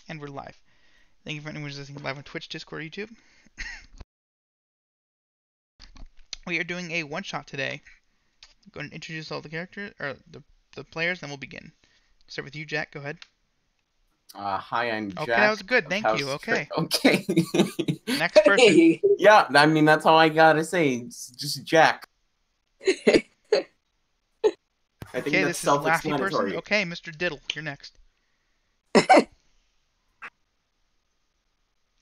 And we're live. Thank you for anyone who's listening live on Twitch, Discord, or YouTube. We are doing a one-shot today. I'm going to introduce all the characters, or the players, then we'll begin. Start with you, Jack. Go ahead. Hi, I'm Okay, that Jack was good. of Thank you. House Okay. Okay. Next person. Hey. Yeah, I mean, that's all I gotta say. It's just Jack. I think Okay, that's this is Laughy person. self-explanatory. Okay, Mr. Diddle, you're next.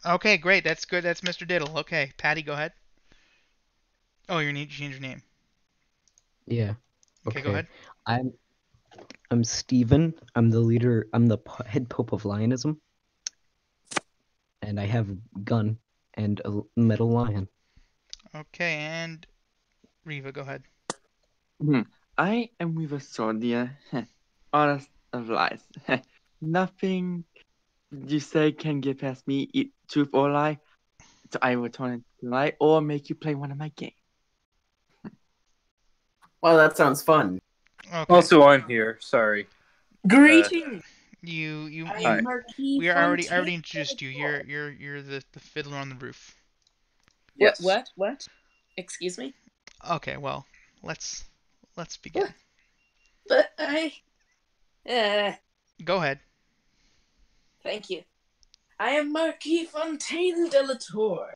Okay, great. That's good. That's Mr. Diddle. Okay, Patty, go ahead. Oh, you need to change your name. Yeah. Okay, go ahead. I'm Steven. I'm the leader. I'm the head pope of Lionism, and I have a gun and a metal lion. Okay, and Riva, go ahead. I am with a Sonia. Honest of lies. Nothing you say can get past me, truth or lie. So I will turn it to lie or make you play one of my games. Well, that sounds fun. Okay. Also, I'm here. Sorry. Greetings. You. I Hi. am Marquis We already Fontaine. introduced you. You're the fiddler on the roof. Yes. What? Excuse me? Okay, well, let's begin. But I... Go ahead. Thank you. I am Marquis Fontaine de la Tour.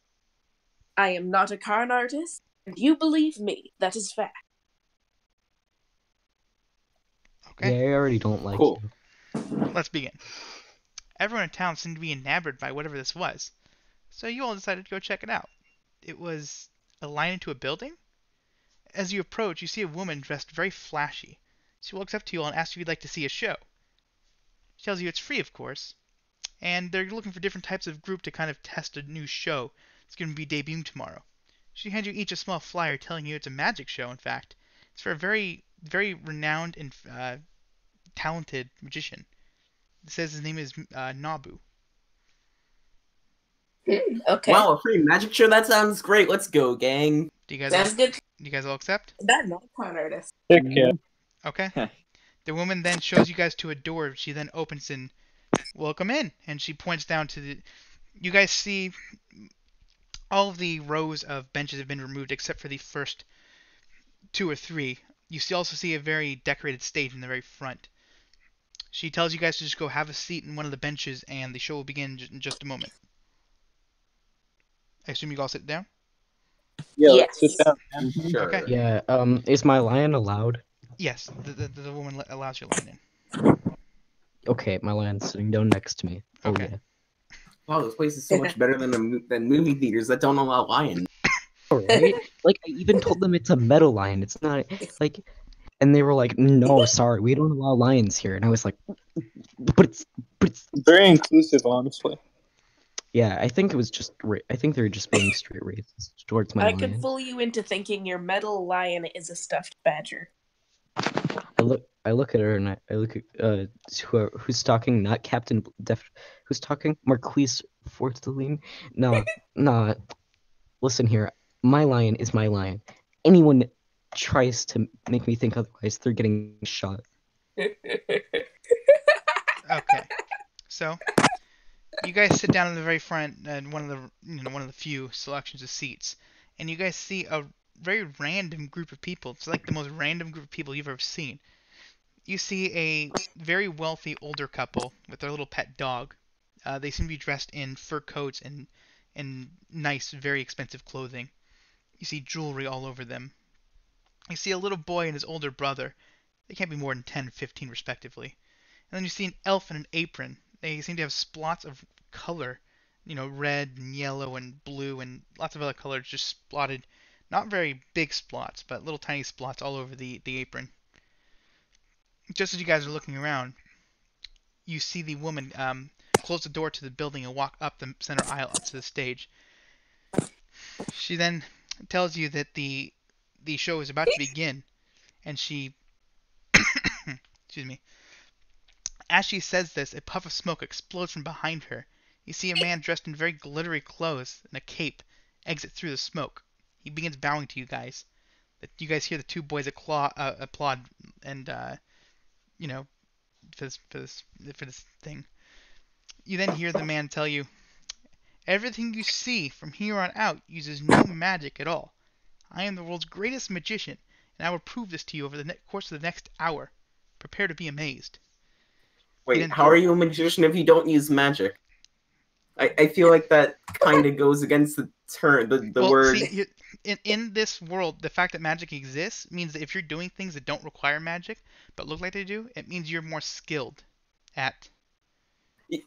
I am not a con artist, and you believe me. That is fact. Okay. Yeah, I already don't like Cool. you. Let's begin. Everyone in town seemed to be enamored by whatever this was, so you all decided to go check it out. It was a line into a building. As you approach, you see a woman dressed very flashy. She walks up to you all and asks if you'd like to see a show. She tells you it's free, of course, and they're looking for different types of group to kind of test a new show. It's going to be debuting tomorrow. She hands you each a small flyer telling you it's a magic show, in fact. It's for a very, very renowned and talented magician. It says his name is Nabu. Okay. Wow, a free magic show? That sounds great. Let's go, gang. Do you guys Sounds good. all accept? I'm not a con artist. Heck yeah. Okay. The woman then shows you guys to a door. She then opens and welcome in, and she points down to the. You guys see all of the rows of benches have been removed except for the first two or three. You also see a very decorated stage in the very front. She tells you guys to just go have a seat in one of the benches, and the show will begin in just a moment. I assume you all sit down. Yeah, Yes. let's sit down. Sure. Okay. Yeah. Is my lion allowed? Yes, the woman allows your line in. Okay, my lion's sitting down next to me. Okay. Oh yeah. Wow, this place is so much better than movie theaters that don't allow lions. All right. Like I even told them it's a metal lion. It's not like, and they were like, "No, sorry, we don't allow lions here." And I was like, "But it's." Very inclusive, honestly. Yeah, I think it was just. I think they're just being straight racist towards my I lion. could fool you into thinking your metal lion is a stuffed badger. I look at her and I look at who's talking, not Captain who's talking, Marquise Forteline. No, listen here. My lion is my lion. Anyone tries to make me think otherwise, they're getting shot. Okay. So you guys sit down in the very front and one of the few selections of seats, and you guys see a very random group of people. It's like the most random group of people you've ever seen. You see a very wealthy older couple with their little pet dog. They seem to be dressed in fur coats and nice, very expensive clothing. You see jewelry all over them. You see a little boy and his older brother. They can't be more than 10 and 15 respectively. And then you see an elf in an apron. They seem to have splots of color, red and yellow and blue and lots of other colors just splotted. Not very big splots, but little tiny splots all over the apron. Just as you guys are looking around, you see the woman close the door to the building and walk up the center aisle up to the stage. She then tells you that the show is about to begin, and she excuse me. As she says this, a puff of smoke explodes from behind her. You see a man dressed in very glittery clothes and a cape exit through the smoke. He begins bowing to you guys. You guys hear the two boys applaud and for this thing. You then hear the man tell you, everything you see from here on out uses no magic at all. I am the world's greatest magician, and I will prove this to you over the course of the next hour. Prepare to be amazed. Wait, didn't- how are you a magician if you don't use magic? I feel like that kind of goes against the term, the Well, word. see, in this world, the fact that magic exists means that if you're doing things that don't require magic but look like they do, it means you're more skilled at.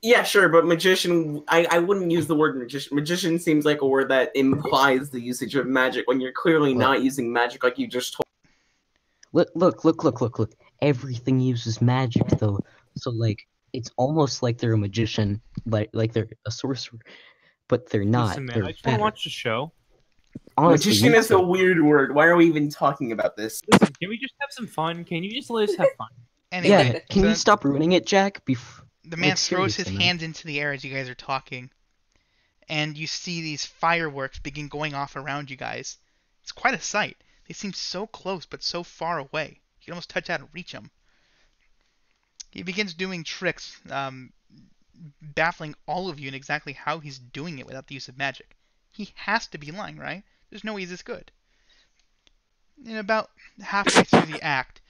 Yeah, sure, but magician, I wouldn't use the word magician. Magician seems like a word that implies the usage of magic when you're clearly not using magic like you just told. Look. Everything uses magic though. So like it's almost like they're a magician, like they're a sorcerer, but they're not. Listen, man, They're I just want to better. watch the show. Honestly, Magician me is a too. weird word. Why are we even talking about this? Listen, can we just have some fun? Can you just let us have fun? Anyway, Yeah, can you stop ruining it, Jack? the man Like, throws his seriously, man. hands into the air as you guys are talking, and you see these fireworks begin going off around you guys. It's quite a sight. They seem so close but so far away. You can almost touch out and reach them. He begins doing tricks, baffling all of you in exactly how he's doing it without the use of magic. He has to be lying, right? There's no way he's this good. And about halfway through the act,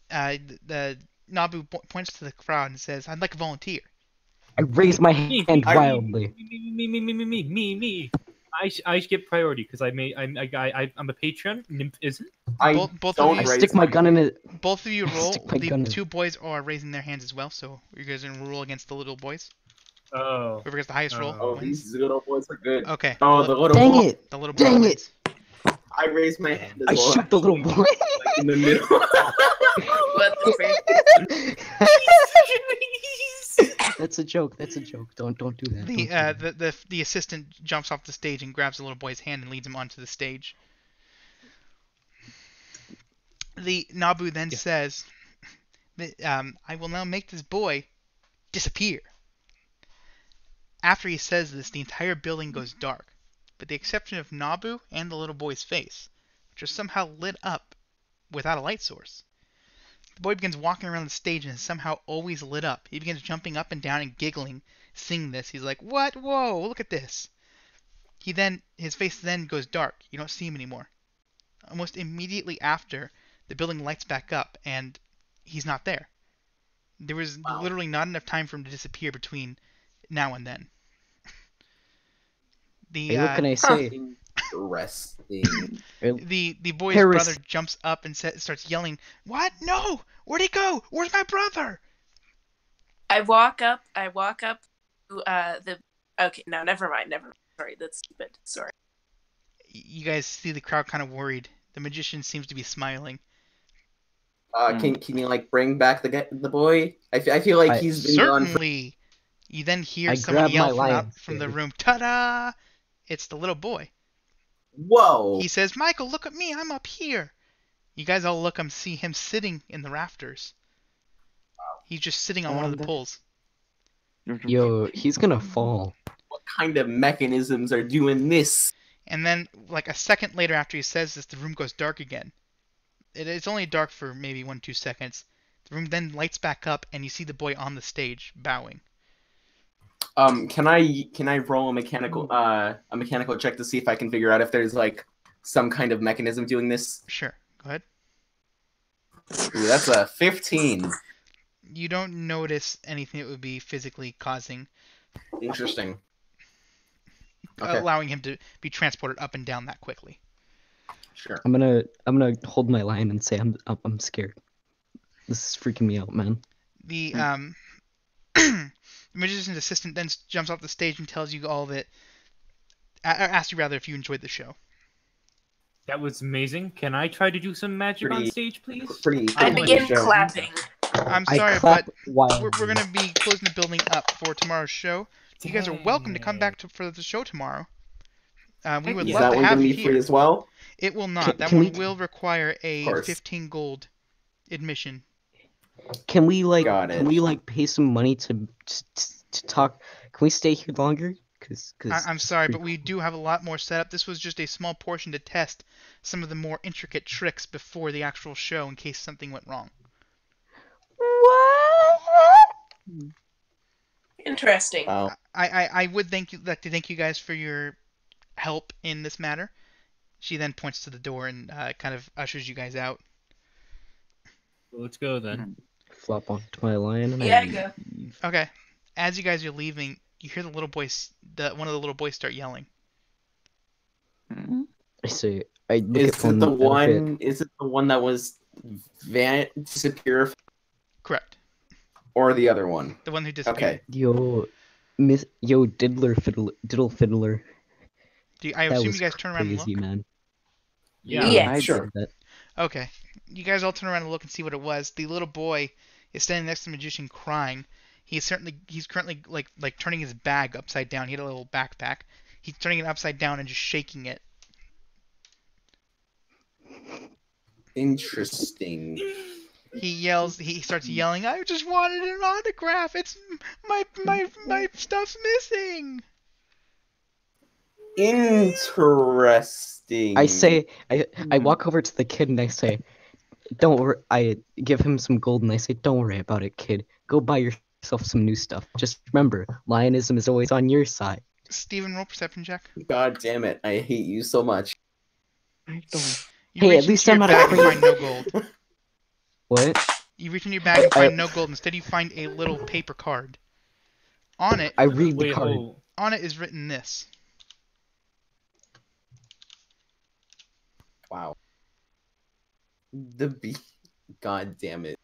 the Nabu points to the crowd and says, "I'd like a volunteer." I raise my Me, hand I- wildly. Me. I should get priority because I'm a patron. Nymph isn't. I Both of don't you- I raise stick my gun in it. Both of you roll. Stick my gun The in. two boys are raising their hands as well, so you guys are gonna roll against the little boys. Oh. Whoever gets the highest roll Oh, wins. these little boys are good. Okay. Oh, the little Dang boy. it! The little boy Dang wins. I raise my hand as I well. shoot the little boy. Like, in the middle. What the frick? That's a joke. Don't do that. The Don't do that. the assistant jumps off the stage and grabs the little boy's hand and leads him onto the stage. The Nabu then says, "I will now make this boy disappear." After he says this, the entire building goes dark, with the exception of Nabu and the little boy's face, which are somehow lit up without a light source. The boy begins walking around the stage and is somehow always lit up. He begins jumping up and down and giggling, seeing this. He's like, "What? Whoa, look at this." His face then goes dark. You don't see him anymore. Almost immediately after, the building lights back up and he's not there. There was literally not enough time for him to disappear between now and then. Hey, what can I say? Interesting. The boy's Paris. brother jumps up and starts yelling, "What? No! Where'd he go? Where's my brother?" I walk up to the. Okay, no, never mind. Sorry, that's stupid. Sorry. You guys see the crowd kind of worried. The magician seems to be smiling. Can you like bring back the boy? I feel like he's been gone for. Certainly. You then hear I someone grab my yell from, lion from the spear. room, "Ta-da!" It's the little boy. Whoa! He says, "Michael, look at me. I'm up here." You guys all look and see him sitting in the rafters. He's just sitting on one of the poles. Yo, he's gonna fall. What kind of mechanisms are doing this? And then, like a second later after he says this, the room goes dark again. It's only dark for maybe 1-2 seconds. The room then lights back up, and you see the boy on the stage, bowing. Can I roll a mechanical check to see if I can figure out if there's like some kind of mechanism doing this? Sure, go ahead. Ooh, that's a 15. You don't notice anything that would be physically causing, Interesting. Okay. allowing him to be transported up and down that quickly. Sure. I'm gonna hold my lion and say I'm scared. This is freaking me out, man. The the magician's assistant then jumps off the stage and tells you all that. Asks you rather if you enjoyed the show. That was amazing. Can I try to do some magic on Pretty- stage, please? Pretty. I pretty begin show. clapping. I'm I sorry, clap but wildly. we're going to be closing the building up for tomorrow's show. You guys are welcome to come back for the show tomorrow. We would Is love that to one have gonna you be free here. as well? It will not. That Can one we- will require a course. 15 gold admission. Can we Got it. pay some money to talk? Can we stay here longer? Cause I'm sorry, but we do have a lot more set up. This was just a small portion to test some of the more intricate tricks before the actual show in case something went wrong. What? Interesting. Wow. I would like to thank you guys for your help in this matter. She then points to the door and kind of ushers you guys out. Well, let's go then. Flop onto my lion and Yeah, I go. leave. Okay. As you guys are leaving, you hear one of the little boys start yelling. Hmm? I say, I look Is at it phone. the I look at- one? Is it the one that was disappear, Correct. or the other one? The one who disappeared. Okay. Yo, diddle fiddler. I That assume was you guys turn around and crazy, look? man. Yeah. Yeah. I Sure. That Okay. You guys all turn around and look and see what it was. The little boy is standing next to the magician crying. He's currently like turning his bag upside down. He had a little backpack. He's turning it upside down and just shaking it. Interesting. He starts yelling, "I just wanted an autograph. It's my stuff's missing." Interesting. I say, I Hmm. walk over to the kid and I say, don't worry. I give him some gold and I say, don't worry about it, kid. Go buy yourself some new stuff. Just remember, lionism is always on your side. Steven, roll perception check. God damn it! I hate you so much. I don't. You Hey, reach at least into I'm your not bag and afraid. find no gold. What? You reach in your bag and find no gold. Instead, you find a little paper card. On it, I read the Wait, card. oh, is written this. Wow. The bee. God damn it.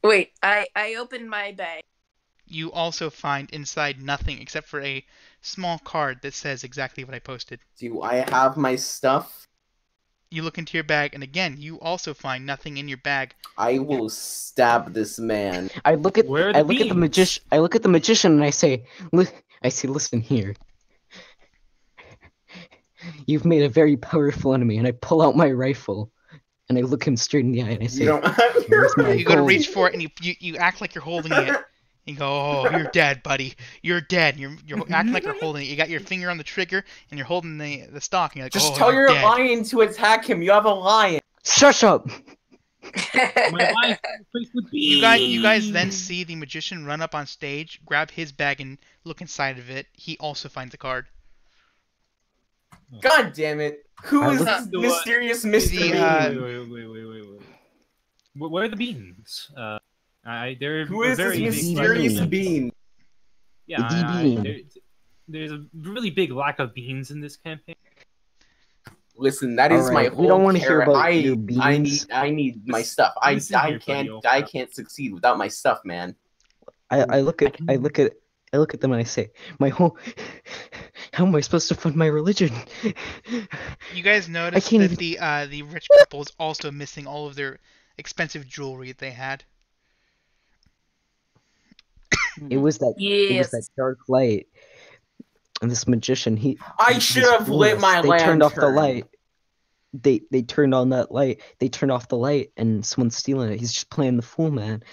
Wait, I opened my bag. You also find inside nothing except for a small card that says exactly what I posted. Do I have my stuff? You look into your bag, and again, you also find nothing in your bag. I will stab this man. I look at Where are I the look at the beans? magician. I look at the magician and I say, listen here. You've made a very powerful enemy, and I pull out my rifle and I look him straight in the eye and I You say, don't have your "Where's my You go to gold?" reach for it, and you act like you're holding it. You go, "Oh, you're dead, buddy. You're dead." You're acting like you're holding it. You got your finger on the trigger, and you're holding the stock. And you're like, Just "Oh, tell you're your dead." lion to attack him. You have a lion. Shush up! my life is replaced with beans. You guys then see the magician run up on stage, grab his bag, and look inside of it. He also finds a card. God damn it. Who I is look- this So, mysterious Mr. the, Bean? Wait. Where are the beans? They're Who a is this very big mysterious lack of bean? Yeah, The bean. there's a really big lack of beans in this campaign. Listen, that is my Alright, whole we don't wanna hear carrot. about your beans. I need my Listen- stuff. listen here, buddy, old I pal. can't succeed without my stuff, man. I look at them and I say, my whole. How am I supposed to fund my religion? You guys notice can't that the rich couple is also missing all of their expensive jewelry that they had. It was that Yes. dark light. And this magician, I he's should have fooled lit us. my They turned off the lantern. light. They turned on that light. They turned off the light, and someone's stealing it. He's just playing the fool, man.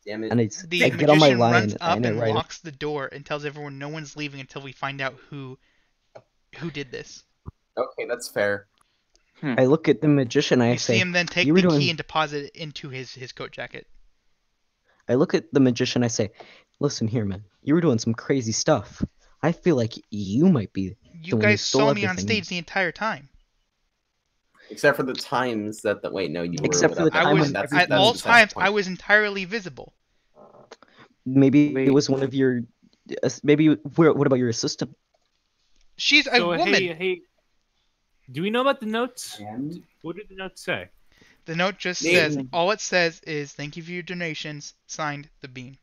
Damn it. And The I get on my magician lion runs up and I and ride. locks the door and tells everyone no one's leaving until we find out who did this. Okay, that's fair. I look at the magician. And I You see say, him then take "You the were key doing." and deposit it into his coat jacket. I look at the magician. I say, "Listen here, man. You were doing some crazy stuff. I feel like you might be You the one who guys stole saw me on everything." stage the entire time. Except for the times that the wait, no, you were Except for without the that I time one. was when at all times I was entirely visible. Maybe Wait. it was one of your. Maybe what about your assistant? She's a So woman. hey, do we know about the notes? And What did the notes say? The note just Maybe. says, all it says is, "Thank you for your donations, signed the Bean."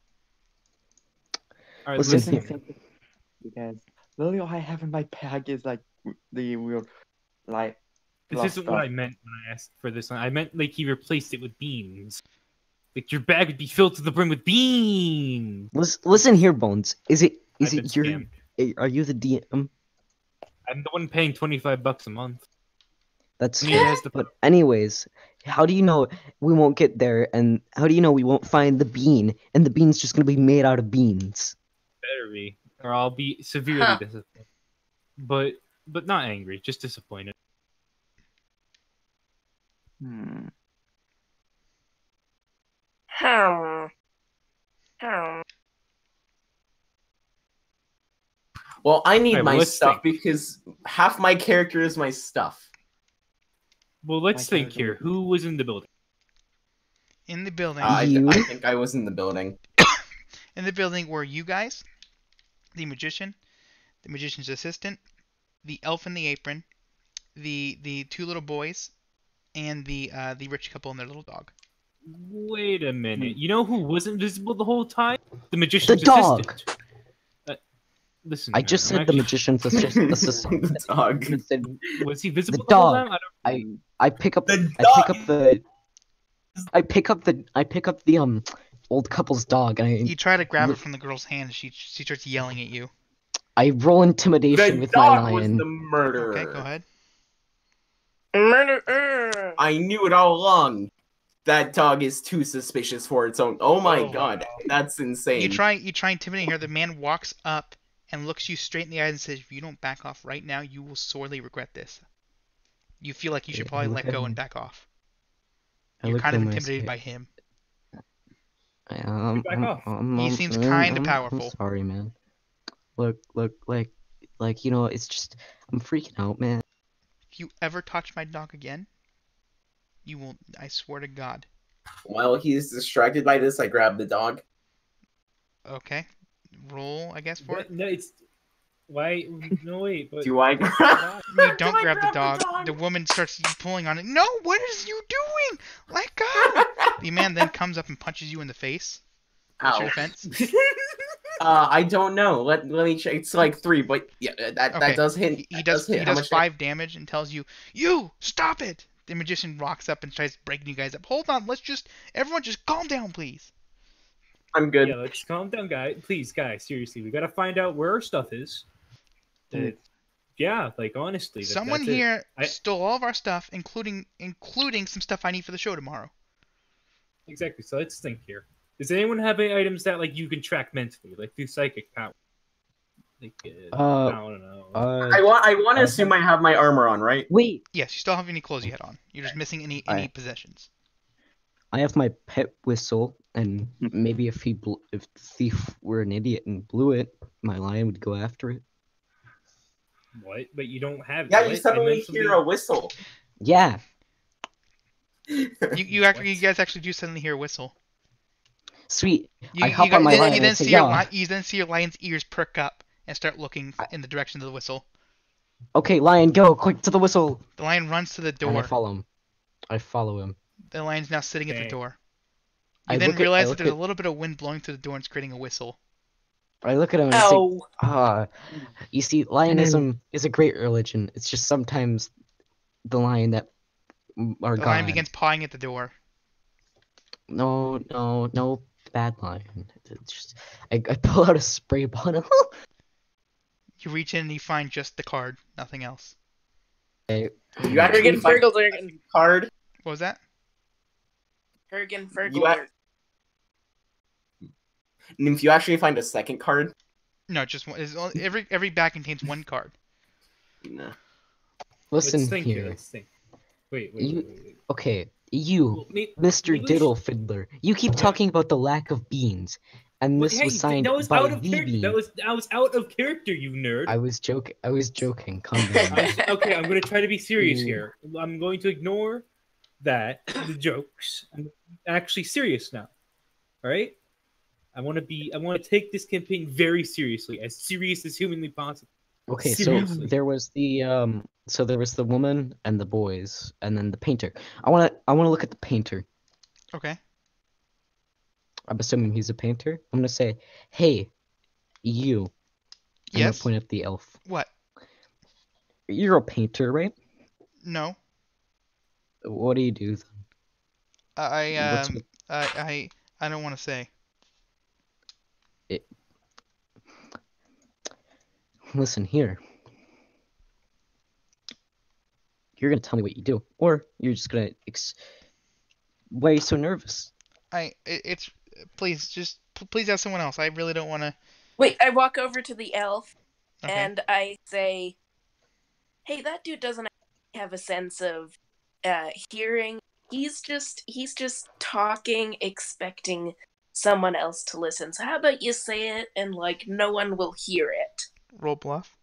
All right, Listen listen. here. Because really all I have in my bag is like the real like This lost isn't what I stuff. meant when I asked for this one. I meant like he replaced it with beans. Like your bag would be filled to the brim with beans. Listen here, Bones. Is it I've been your? scammed. Are you the DM? I'm the one paying $25 a month. That's Me has the But anyways, how do you know we won't get there? And how do you know we won't find the bean? And the bean's just gonna be made out of beans. better be, or I'll be severely Huh. disappointed. But not angry, just disappointed. Hmm. Hmm. Hmm. Well, I need Alright, well, my let's stuff think. because half my character is my stuff. Well, let's My think here. character- Who was in the building? In the building, You? I think I was in the building. were you guys, the magician's assistant, the elf in the apron, the two little boys, and the rich couple and their little dog. Wait a minute. You know who wasn't visible the whole time? The The magician's dog. assistant. Listen, I just I'm said the actually- magician's assistant. The dog. I said, Was he visible The the whole dog. time? I don't. I pick up The I pick up the old couple's dog and You try to grab it Look- from the girl's hand, and she starts yelling at you. I roll intimidation The with my dog was lion. the murderer. Okay, go ahead. Murder. I knew it all along. That dog is too suspicious for its own. Oh my god, that's insane. You try intimidating her. The man walks up and looks you straight in the eyes and says, "If you don't back off right now, you will sorely regret this." You feel like you should I probably look let at go him. and back off. I You're look kind at of him and I intimidated say, by him. Back off. He seems kinda I'm powerful. sorry, man. Look, like it's just I'm freaking out, man. If you ever touch my dog again, you will. I swear to God. While he's distracted by this, I grab the dog. Okay, roll, I guess, for it. No, it's why? No, wait. But Do I grab? You don't Do I grab the grab the dog. dog? The woman starts pulling on it. No, what is you doing? Let go! The man then comes up and punches you in the face. What's your Ow. defense? I don't know. Let me check. It's like 3, but yeah, that Okay. does hit. He that does hit. he How does much 5 damage and tells you, "You stop it!" The magician rocks up and tries breaking you guys up. Hold on, everyone just calm down, please. I'm good. yeah, let's calm down, guys. Please, guys, seriously, we gotta find out where our stuff is. Yeah, like honestly, Someone that's it. here I- stole all of our stuff, including some stuff I need for the show tomorrow. Exactly. So let's think here. Does anyone have any items that like you can track mentally, like through psychic power? Like, I don't know. I want to assume I have my armor on, right? Wait, Yes, you still have any clothes you had on. You're just missing any possessions. I have my pet whistle, and maybe if thief were an idiot and blew it, my lion would go after it. What? But you don't have. Yeah, what? you I suddenly meant hear something- a whistle. Yeah, You guys actually do suddenly hear a whistle. sweet. You, I hop you, on my then, lion you and then say, see your "Yeah." you then see your lion's ears perk up and start looking in the direction of the whistle. Okay, lion, go quick to the whistle. The lion runs to the And I door. follow him. I follow him. The lion's now sitting at the Dang. door. I You then look at- I realize that look there's at- a little bit of wind blowing through the door and it's creating a whistle. I look at him and I say, Oh, you see, lionism is a great religion. It's just sometimes the lion that are The God. lion begins pawing at the door. No, bad lion. It's just, I pull out a spray bottle. You reach in and you find just the card, nothing else. You actually Fergan find Fergaldergan. a card. What was that? Fergan You Fergaldergan. And if you actually find a second card, No, just one. Every bag contains one card. nah. Listen Let's think here. Let's think. Wait. Okay, you, Well, Mr. maybe we Diddle Fiddler, you keep talking about the lack of beans, and Well, this hey, was signed that was by out of the character. bean. That was out of character, you nerd. I was joking. Calm down. Okay, I'm gonna try to be serious Mm. here. I'm going to ignore the jokes. I'm actually serious now. All right. I want to take this campaign very seriously, as serious as humanly possible. Okay, Seriously. so there was the woman and the boys, and then the painter. I wanna look at the painter. Okay. I'm assuming he's a painter. I'm gonna say, hey, you. I'm Yes. gonna point at the elf. What? You're a painter, right? No. What do you do then? I What's I don't want to say. Listen here. You're gonna tell me what you do, or you're just gonna. Why are you so nervous? It's please please ask someone else. I really don't want to. Wait, I walk over to the elf Okay. and I say, "Hey, that dude doesn't have a sense of hearing. He's just talking, expecting someone else to listen. So how about you say it and like no one will hear it?" Roll bluff.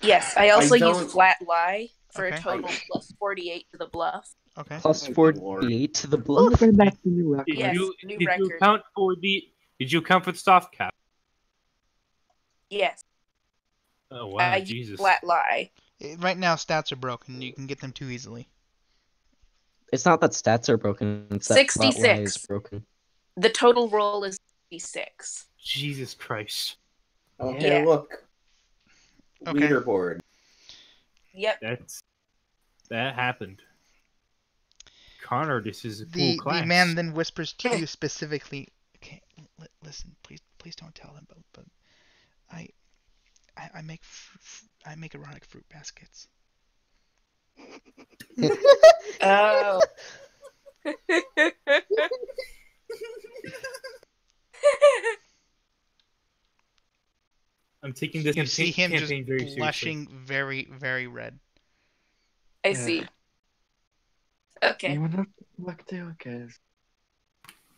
Yes, I also use don't- flat lie for Okay. a total plus 48 to the bluff. Okay. Plus Oh, good lord. 48 to the I'm bluff. going back to New York. Did Yes, you new did you record. account for the soft cap? Yes, Oh wow, I use Jesus. flat lie. Right now, stats are broken. You can get them too easily. It's not that stats are broken. It's that flat lie is 66. broken. The total roll is 66. Jesus Christ. Oh, Yeah. hey, look. Okay. Leaderboard. Yep. That happened. Connor, this is a cool The class. man then whispers to you specifically. Okay, listen, please don't tell them, but I make I make erotic fruit baskets. Oh. I'm taking this You see him just campaign very blushing very, very red. I see. Okay. You wanna look there, guys?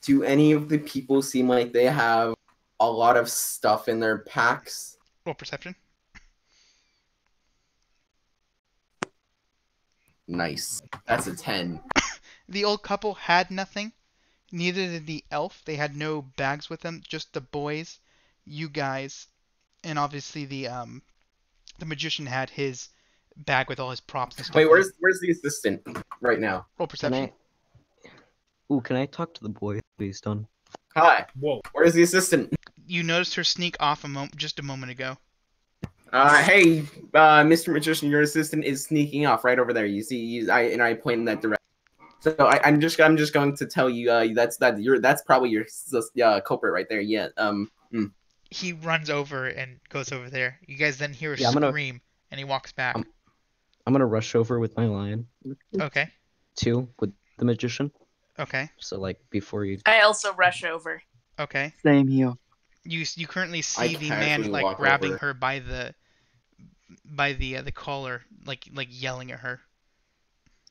Do any of the people seem like they have a lot of stuff in their packs? Roll perception. Nice. That's a 10. The old couple had nothing. Neither did the elf. They had no bags with them. Just the boys, you guys, and obviously the magician had his bag with all his props and stuff. Wait, in it. where's the assistant right now? Roll Can perception. can I talk to the boy please, Don? Hi. Whoa. Where's the assistant? You noticed her sneak off just a moment ago. Hey, Mr. Magician, your assistant is sneaking off right over there. You see, I point in that direction. So I'm just going to tell you, that's probably your culprit right there. Yeah. He runs over and goes over there. You guys then hear a Yeah, I'm gonna- scream, and he walks back. I'm gonna rush over with my lion Okay. too with the magician. Okay. So like before you. I also rush over. Okay. Same here. You currently I see the man casually like walk grabbing over. her by the collar, like yelling at her.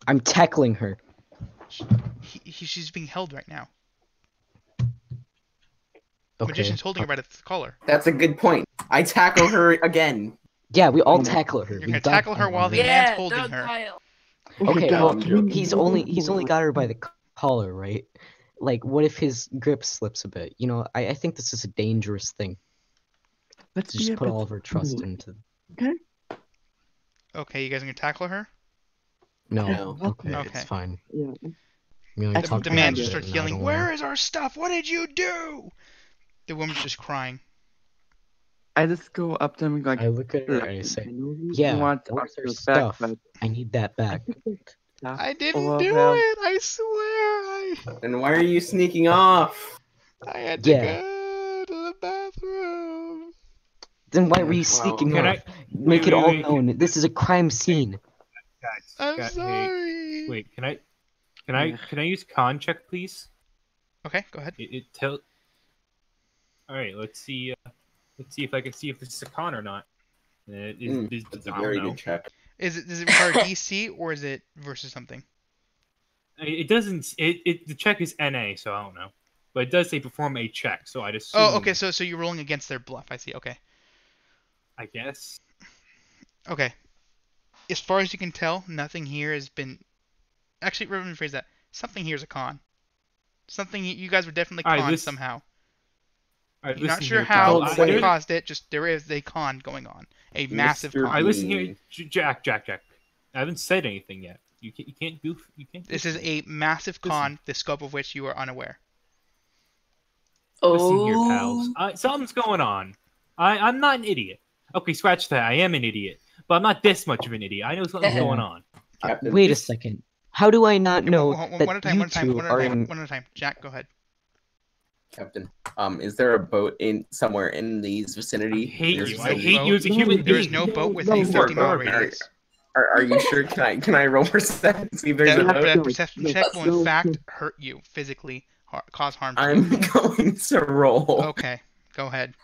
I'm tackling her. She's being held right now. Okay. Magician's holding her by the collar. That's a good point. I tackle her again. Yeah, we all tackle her. You're We gonna tackle her dogpile while on the her. man's Yeah, holding dog her. pile. Okay, No, well, I'm joking. he's only got her by the collar, right? Like, what if his grip slips a bit? You know, I think this is a dangerous thing Let's to be just a put bit all of our trust cool. into. Okay, you guys are gonna tackle her? No, No. okay, Okay. it's fine. Yeah. We only The- talked The about man it, just starts and I yelling, don't "Where wanna- is our stuff? What did you do?" The woman's just crying. I just go up to him and go like, I look at her "Look, and I say, I know you "Yeah, want where's our our back, stuff? but I need that I back." think it's stuff I didn't or, do well, it. I swear. Then why are you sneaking off? I had to Yeah. go to the bathroom. Then why were you Wow. sneaking Can off? I Make wait, it all wait, known. This is a crime scene. guys? I'm Hey, sorry. wait, can I Yeah. can I use con check, please? Okay, go ahead. It tell. All right, let's see. Let's see if I can see if this is a con or not. That's a I very don't know. good check. Does it require DC or is it versus something? It doesn't. The check is NA, so I don't know. But it does say perform a check, so I'd assume. Oh, okay. So you're rolling against their bluff. I see. Okay. I guess. Okay. As far as you can tell, nothing here has been. Actually, let me rephrase that. Something here is a con. Something you guys were definitely Alright, conned this- somehow. All right, You're not listen sure here, how pal. or what there's- caused it. Just there is a con going on. A massive Mr. All right, con. listen here, Jack. I haven't said anything yet. You can't goof. You can't. This goof is me. a massive Listen. con, the scope of which you are unaware. Listen here, Oh. pals. Something's going on. I'm not an idiot. Okay, scratch that. I am an idiot, but I'm not this much of an idiot. I know something's going on. Captain, Wait a this- second. How do I not Okay, know one at a that time. you One at a time. two One at are a time. in? One at a time. Jack, go ahead. Captain. Is there a boat in somewhere in these vicinity? I hate There's you. no I hate boat. you as a human There is being. no boat with No, a no, 50-mile no. radius. Are you sure? Can I roll percent? See if there's a That, boat. that perception check will in No, fact no. hurt you physically, cause harm to you. I'm going to roll. Okay, go ahead.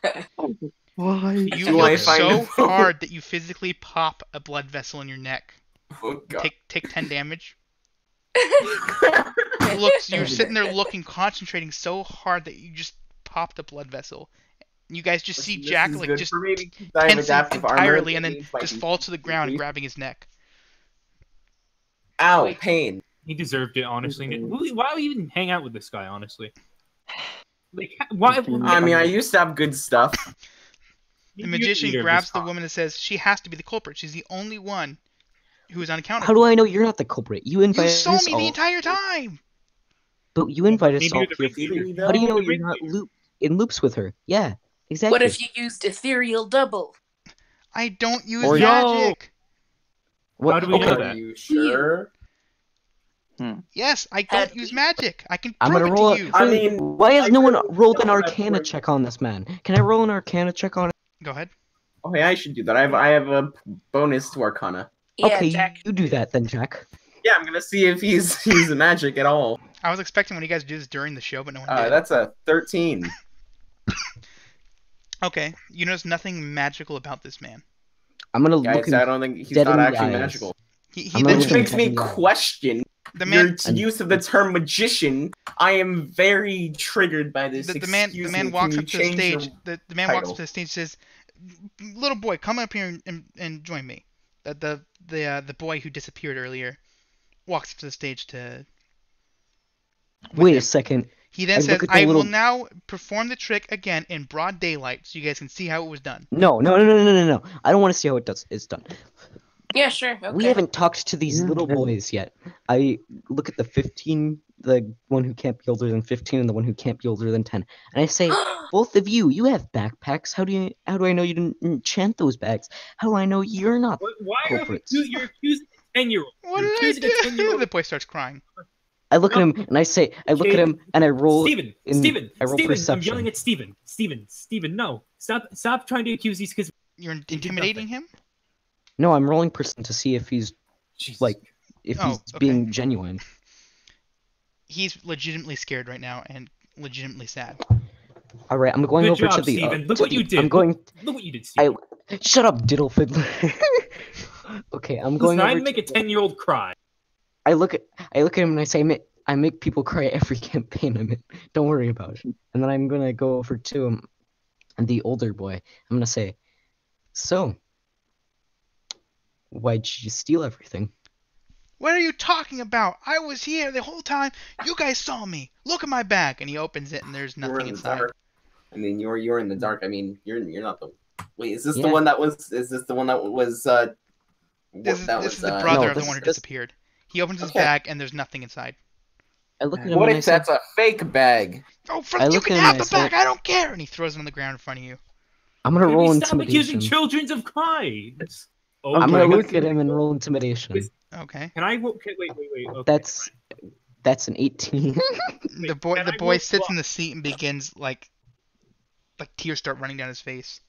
Why? You Do I look find so a boat? hard that you physically pop a blood vessel in your neck. Oh, God. Take 10 damage. You're sitting there looking, concentrating so hard that you just popped a blood vessel. You guys just see Listen, Jack this is like good just for me because I have tensing adaptive armor. entirely, That and then means my just falls to the ground, defense- grabbing his neck. Ow, Wait. pain. He deserved it, honestly. Mhm. Why would we even hang out with this guy, honestly? Like, why? I mean, I used to have good stuff. The You're magician leader of grabs this the con. woman and says she has to be the culprit. She's the only one who is unaccounted How do for. I know you're not the culprit? You You invited saw us me all. the entire time. But you invite us Maybe all you're the here. ring leader. How do you know The you're ring not leader. in loops with her? Yeah, exactly. What if you used ethereal double? I don't use Or- magic. What? How do we know okay, that? Are you sure? Yes, I Had don't use we? magic. I can I'm prove gonna it roll. to you. I mean, Why has I no one really rolled an don't have Arcana to- check on this man? Can I roll an Arcana check on it? Go ahead. Oh, yeah, I should do that. I have a bonus to Arcana. Yeah, Okay, Jack. you do that then, Jack. Yeah, I'm gonna see if he's a magic at all. I was expecting one of you guys to do this during the show, but no one did. That's a 13. Okay, you notice nothing magical about this man. I'm gonna look Guys, him I don't think he's dead not in the actually eyes. magical. He I'm then gonna Which look him makes dead me in the eye. question the man your use of the term magician. I am very triggered by this. the man Excuse man me, walks can up you to the change your stage. The man walks title? up to the stage and says, "Little boy, come up here and join me." The boy who disappeared earlier walks up to the stage to. with Wait him. a second. He then I says, look at the "I will little- now perform the trick again in broad daylight, so you guys can see how it was done." No. I don't want to see how it's done. Yeah, sure. Okay. We haven't talked to these little boys yet. I look at the 15, the one who can't be older than 15, and the one who can't be older than 10, and I say, both of you, you have backpacks. How do I know you didn't enchant those bags? How do I know you're not Why are culprits? you're accusing a 10-year-old? What You're did accusing a I do? 10-year-old. The boy starts crying. I look at him and I say, I look at him and I roll. Steven, in- Steven, I roll Steven, I'm perception. yelling at Steven. Steven, no. Stop trying to accuse these kids. You're did intimidating nothing. him. No, I'm rolling percent to see if he's Jesus. like if Oh, he's okay. being genuine. He's legitimately scared right now and legitimately sad. All right, I'm going Good over job, to the. Steven. Look to what the- you did. I'm going. Look what you did, Steven. Shut up, diddle fiddler. Okay, I'm going Listen, over. I'd make a to, 10-year-old cry. I look at him and I say, I make people cry every campaign I'm in. Don't worry about it. And then I'm gonna go over to him, and the older boy. I'm gonna say, so, why'd you steal everything? What are you talking about? I was here the whole time. You guys saw me. Look at my bag. And he opens it and there's You're nothing in the inside. dark. I mean, you're in the dark. I mean, you're not the. Wait, is this the Yeah. one that was? Is this the one that was? This is the uh, brother no, of the this- one who this- disappeared. He opens his Okay. bag and there's nothing inside. I look at him What and I if say, that's a fake bag? Oh, I you look can at him have and I the say- bag. I don't care. And he throws it on the ground in front of you. I'm gonna Maybe roll stop accusing intimidation. children of crimes. Oh, I'm can gonna I go look at to- him and roll intimidation. Okay. Can I? Wait. Okay, That's an 18. The boy can I the boy roll sits bluff? in the seat and begins like tears start running down his face.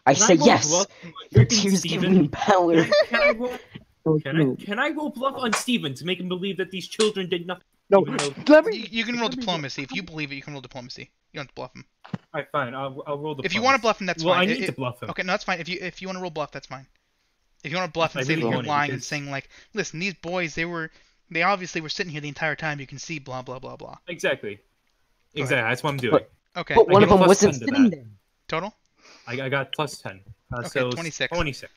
I Can say roll yes. bluff on Your freaking tears give Steven? me power. Can I roll? Can I roll bluff on Steven to make him believe that these children did nothing? No, even though- let You can roll diplomacy. If you believe it, you can roll diplomacy. You don't have to bluff him. Alright, fine. I'll roll the. If you want to bluff him, that's well, fine. I need to bluff him. Okay, no, that's fine. If you want to roll bluff, that's fine. If you want to bluff and I say really that you're want it lying and because- saying like, listen, these boys, they obviously were sitting here the entire time. You can see blah blah blah blah. Exactly. Go Exactly. ahead. That's what I'm doing. But- Okay. But one give of them plus wasn't 10 to sitting that. there. Total. I got plus 10. Okay, So 26. 26.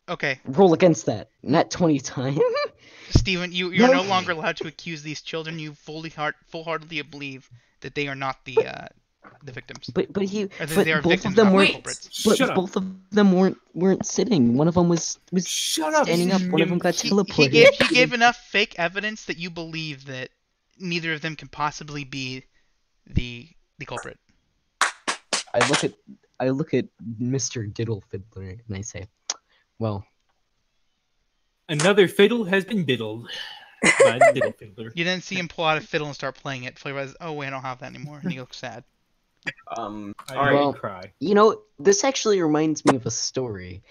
Okay, Roll against that. Not 20 times. Steven, you're No. no longer allowed to accuse these children. You full-heartedly believe that they are not the victims. But Or that but they are both victims, of them not weren't. culprits. But Shut up. both of them weren't sitting. One of them was Shut up. standing up. One of them got He teleported. gave enough fake evidence that you believe that neither of them can possibly be the culprit. I look at Mr. Diddle Fiddler and I say, well, Another fiddle has been diddled. By the diddle fiddler. You then see him pull out a fiddle and start playing it. Flavor realizes, oh wait, I don't have that anymore, and he looks sad. I Alright. Well- cry. you know, this actually reminds me of a story.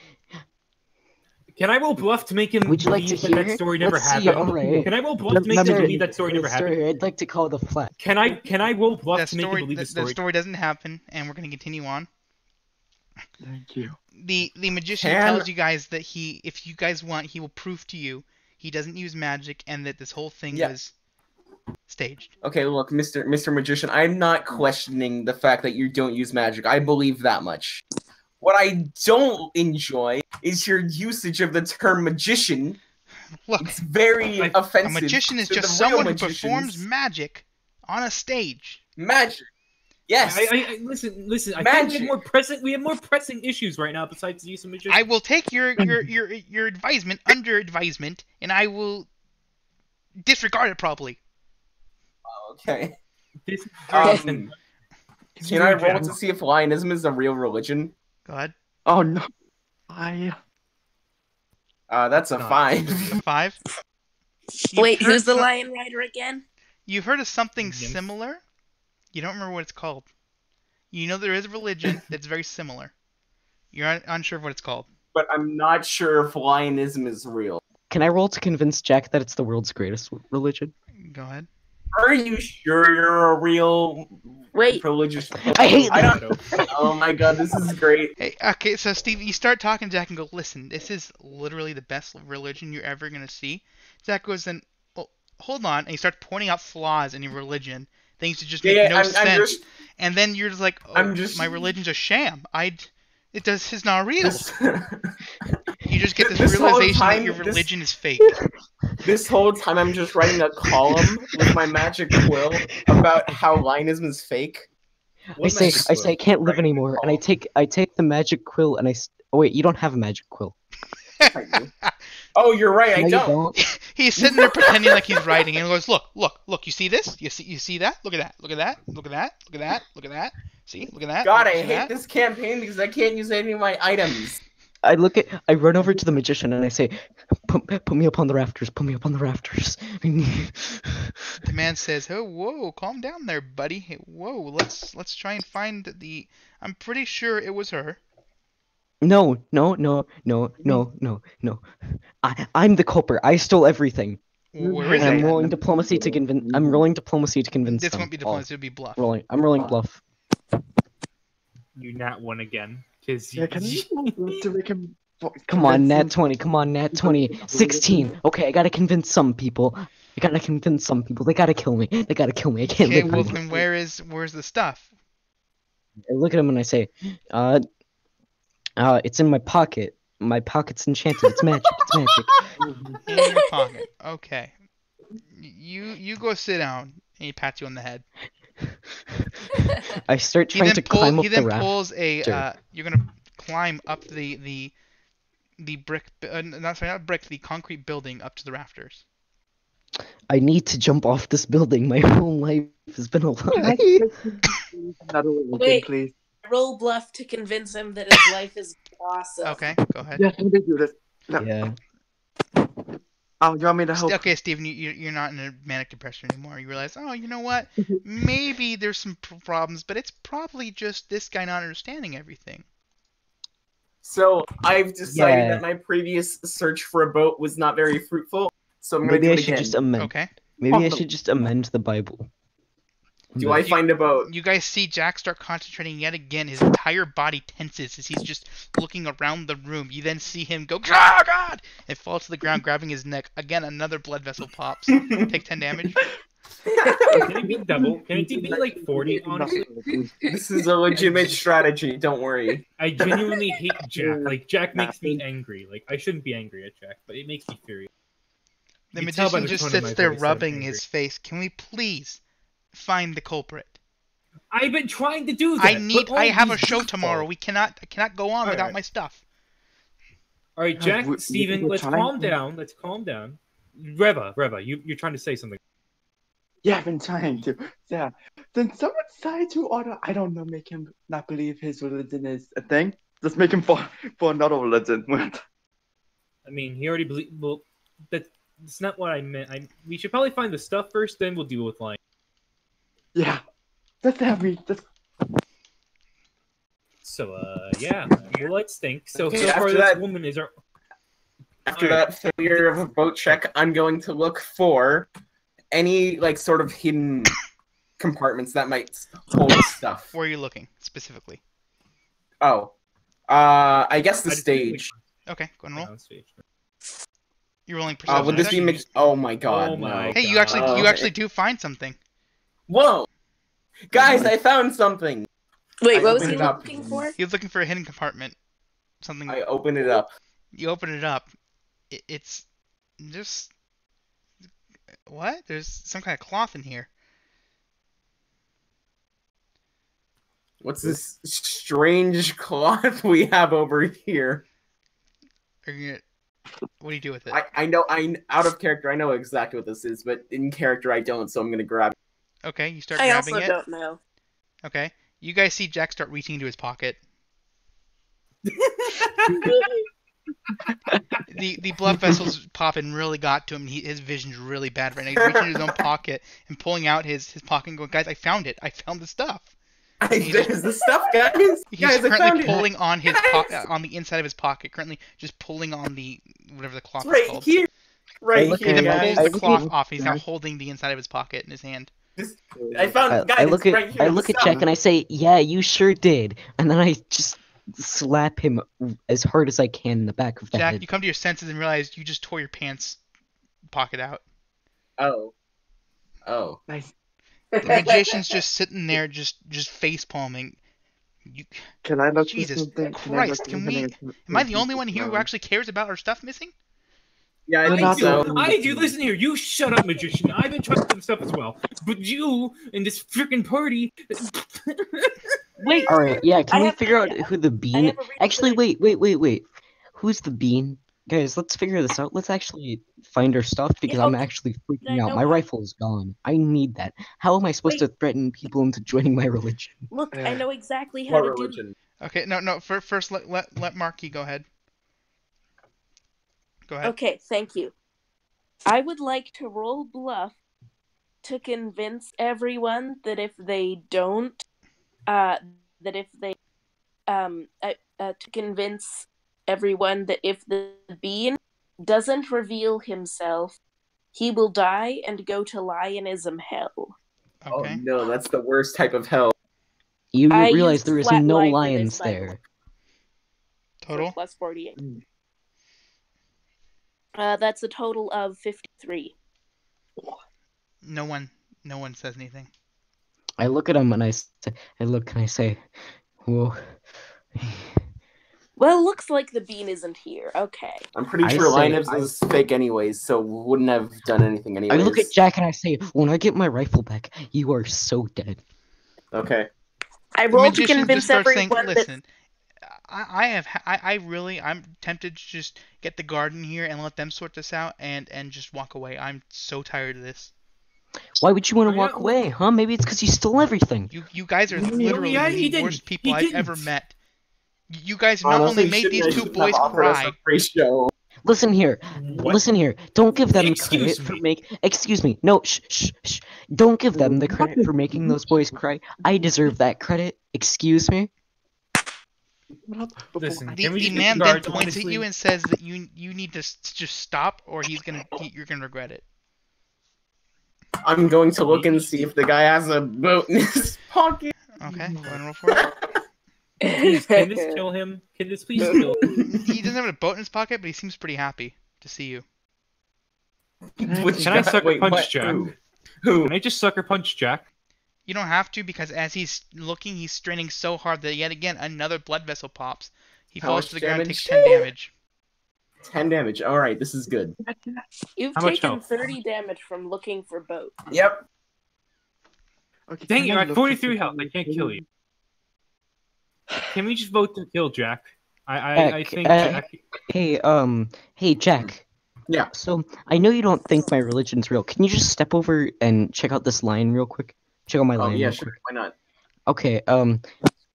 Can I roll bluff to make him Would you like to believe that hear that it? story never Let's see, happened? alright. Can I roll bluff to make him believe that story never happened? I'd like to call it a flat. Can I roll bluff That to make him story, believe the that story? story doesn't happen, and we're gonna continue on. Thank you. The magician Can- tells you guys that if you guys want, he will prove to you he doesn't use magic, and that this whole thing Yeah. was staged. Okay, look, Mr. Magician, I'm not questioning the fact that you don't use magic. I believe that much. What I don't enjoy is your usage of the term magician. Look, It's very A offensive. a magician is to just the real someone who magicians. performs magic on a stage. Magic. Yes. I listen. I think Magic. we have more pressing issues right now besides the use of magician. I will take your advisement under advisement, and I will disregard it probably. Okay. This is Um, Can I roll Jack. to see if Lionism is a real religion? Go ahead. Oh no. I That's a Not. 5. A 5. You've Wait, heard who's the some- lion rider again? You heard of something Yes. similar? You don't remember what it's called. You know there is a religion that's very similar. You're unsure of what it's called. But I'm not sure if Lionism is real. Can I roll to convince Jack that it's the world's greatest religion? Go ahead. Are you sure you're a real Wait. religious? I hate I don't. Oh my god, this is great. Hey, okay, so Steve, you start talking to Jack and go, listen, this is literally the best religion you're ever going to see. Jack goes, then, well, hold on, and he starts pointing out flaws in your religion, things that just make no sense. I'm just, And then you're just like, oh, I'm just- my religion's a sham. It's not real. this, You just get this this whole realization that time- your this- religion is fake. this whole time I'm just writing a column with my magic quill about how Lionism is fake. I say I can't live anymore, and I take the magic quill and oh wait, you don't have a magic quill. I do. Oh, you're right. No, I you don't. He's sitting there pretending like he's writing, and he goes, look, you see this? You see that? Look at that, look at that, look at that, look at that, look at that. See, look at that. God, look I at hate that. this campaign because I can't use any of my items. I run over to the magician and I say, put me up on the rafters, put me up on the rafters. The man says, "Oh, whoa, calm down there, buddy. Hey, whoa, let's try and find the. I'm pretty sure it was her." No. I'm the culprit. I stole everything. Where is And I'm it? rolling diplomacy to convince. I'm rolling diplomacy to convince This them. won't be diplomacy. It'll be bluff. I'm rolling bluff. You nat one again. Cause yeah, can you to make him Come on, convince nat him? 20. Come on, nat 20. 16. Okay, I gotta convince some people. They gotta kill me. I can't Okay, live well anymore. then where's the stuff? I look at him and I say, it's in my pocket. My pocket's enchanted. It's magic. It's magic. In your pocket. Okay. You go sit down, and he pats you on the head. I start He trying then to climb up he the then raft. pulls a. Sure. You're gonna climb up the brick. Not brick. The concrete building up to the rafters. I need to jump off this building. My whole life has been a lie. Another religion, Wait. please. Roll bluff to convince him that his life is awesome. Okay, go ahead. Yeah, can we do this? No. Yeah. Oh, you want me to help? Okay, Steven, you're not in a manic depression anymore. You realize, oh, you know what? Maybe there's some problems, but it's probably just this guy not understanding everything. So I've decided Yeah. that my previous search for a boat was not very fruitful. So I'm gonna Maybe do I it should again. just amend. Okay. Maybe I should just amend the Bible. Do I find a boat? You guys see Jack start concentrating yet again. His entire body tenses as he's just looking around the room. You then see him go, oh, God! And fall to the ground, grabbing his neck. Again, another blood vessel pops. Take 10 damage. Can it be double? Can it be like 40, honestly? This is a legitimate strategy. Don't worry. I genuinely hate Jack. Like, Jack makes me angry. Like, I shouldn't be angry at Jack, but it makes me furious. The You can tell by magician the just tone of sits my there voice, I'm rubbing angry. his face. Can we please find the culprit? I've been trying to do that. I have a show tomorrow. I cannot go on without Alright. my stuff. All right, Jack, we- Steven, we're let's trying calm to- down. Let's calm down. Reva, you're trying to say something. Yeah, I've been trying to. Yeah. Then someone decide to order, I don't know, make him not believe his religion is a thing. Just make him for another religion. I mean, he already believed. Well, that's not what I meant. We should probably find the stuff first, then we'll deal with lying. Yeah. That's heavy. That's So, yeah. Well, let's think. So, Okay, so far, after this that- woman is our. After that failure of a boat check, I'm going to look for any like sort of hidden compartments that might hold stuff. Where are you looking specifically? Oh, I guess the I just- stage. Okay, go and roll. Yeah, on stage. You're rolling perception. Would this be check? mixed? Oh my god, Oh my no. Hey, you God. actually do find something. Whoa! Guys, I found something! Wait, I what was opened he it up. looking for? He was looking for a hidden compartment. Something. I opened it up. You open it up. It's just what? There's some kind of cloth in here. What's this strange cloth we have over here? Are you gonna, what do you do with it? I know, out of character, I know exactly what this is, but in character, I don't, so I'm gonna grab Okay, you start I grabbing also it. don't know. Okay, you guys see Jack start reaching into his pocket. The blood vessels popping really got to him. His vision's really bad right now. He's reaching into his own pocket and pulling out his pocket and going, guys, I found it. I found the stuff. There's the stuff, guys! He's Guys, I found currently it! pulling on his Guys! on the inside of his pocket. Currently, just pulling on the whatever the cloth It's is right called. here! Right look He here, then at- pulls guys! the cloth at off. And he's now Jack. holding the inside of his pocket in his hand. I found, guys, I look it's at right here, I the look at stuff. Jack and I say, "Yeah, you sure did." And then I just slap him as hard as I can in the back of the Jack, head. you come to your senses and realize you just tore your pants pocket out. Oh. Oh. Nice. The magician's just sitting there, just face palming. You, Can I look Jesus for something? Christ, can we? Am I the only one here who actually cares about our stuff missing? Yeah, I We're think not so. the- I do. Listen here, you shut up, magician. I've been trying some stuff as well, but you and this freaking party. Wait, All right, yeah. Can I we have- figure out who the I bean? have a reason Actually, that wait. Who's the bean? Guys, let's figure this out. Let's actually find our stuff because Yeah, I'm okay. actually I freaking out. know My how- rifle is gone. I need that. How am I supposed to threaten people into joining my religion? Look, I know exactly how What to do. religion? Okay, no. First, let Marky go ahead. Go ahead. Okay, thank you. I would like to roll bluff to convince everyone that if they don't, to convince everyone that if the bean doesn't reveal himself, he will die and go to lionism hell. Oh Okay. no, that's the worst type of hell. You I realize used there is flat no lie for lions this, by the way. there. Total. Plus 48. Mm. That's a total of 53. No one says anything. I look at him and I say, "Whoa." Well, looks like the bean isn't here. Okay. I'm pretty I sure say- Linus is fake anyways, so wouldn't have done anything I anyways. look at Jack and I say, "When I get my rifle back, you are so dead." Okay. I The rolled to magician convince just starts saying, everyone that "Listen, I'm tempted to just get the garden here and let them sort this out and just walk away. I'm so tired of this. Why would you want Oh, to yeah, walk well- away, huh? Maybe it's because you stole everything. You guys are literally yeah, he the didn't. worst people He I've ever didn't. met. You guys not Honestly, only made these two shouldn't boys have offered us cry. a free show. Listen here. What? Listen here. Don't give them Excuse credit for me. Excuse me. No, shh. Don't give them the credit for making those boys cry. I deserve that credit. Excuse me. Listen, The, can we the just man then disregard, points at honestly? you and says that you need to just stop or you're gonna regret it. I'm going to look and see if the guy has a boat in his pocket. Okay, go ahead and roll for it. Please, can this kill him? Can this please kill him? He doesn't have a boat in his pocket, but he seems pretty happy to see you. Which Can I guy- sucker wait, punch what? Jack? Who? Can I just sucker punch Jack? You don't have to because as he's looking, he's straining so hard that yet again another blood vessel pops. He How falls much to the ground and damage? takes 10 damage. 10 damage. Alright, this is good. You've How much taken health? 30 damage from looking for boat. Yep. Okay, Dang, can you're I at look 43 for health. I something? can't kill you. Can we just vote to kill Jack? I Jack, think Jack. Hey, Jack. Yeah. So, I know you don't think my religion's real. Can you just step over and check out this lion real quick? Check out my Oh, lion yeah, real sure. quick. Why not? Okay,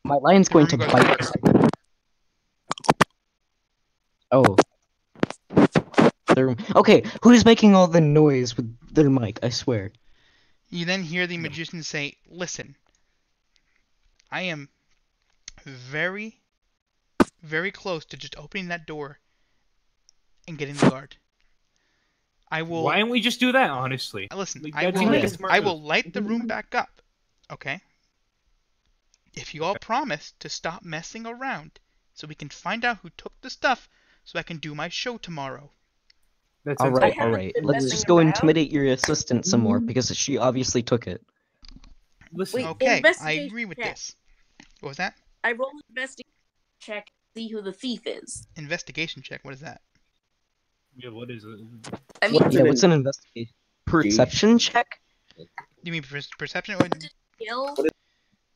my lion's going to Everyone bite. goes, Oh. Okay, who's making all the noise with their mic? I swear. You then hear the magician say, "Listen, I am very, very close to just opening that door and getting the guard. I will Why don't we just do that, honestly? listen. Like, I that seems like a will. smart I move. will light the room back up. Okay. If you all promise to stop messing around, so we can find out who took the stuff, so I can do my show tomorrow." That's All right, I all haven't right. been Let's messing just go around. intimidate your assistant some more because she obviously took it. Listen, Wait, Okay, I investigation agree with check. this. What was that? I roll an investigation check to see who the thief is. Investigation check. What is that? yeah, what is it? I mean, What's Yeah, an what's an investigation? Perception check? You mean perception? What skill?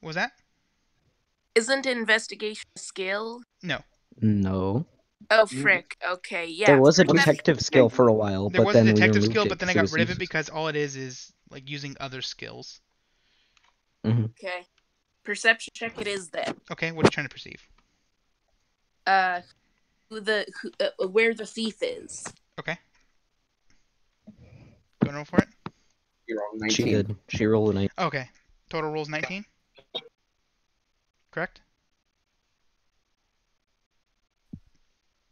was that? Isn't investigation a skill? No. No. Oh, frick. Okay, yeah. There was a Perception- detective skill for a while, There but was a then we detective removed skill, it but then I 'cause it got was rid of it useless. because all it is like using other skills. Okay. Perception check it is then. Okay, what are you trying to perceive? Where the thief is. Okay. Go and roll for it. You're on She 19. did. She rolled a 9. Okay. Total rolls 19. Correct?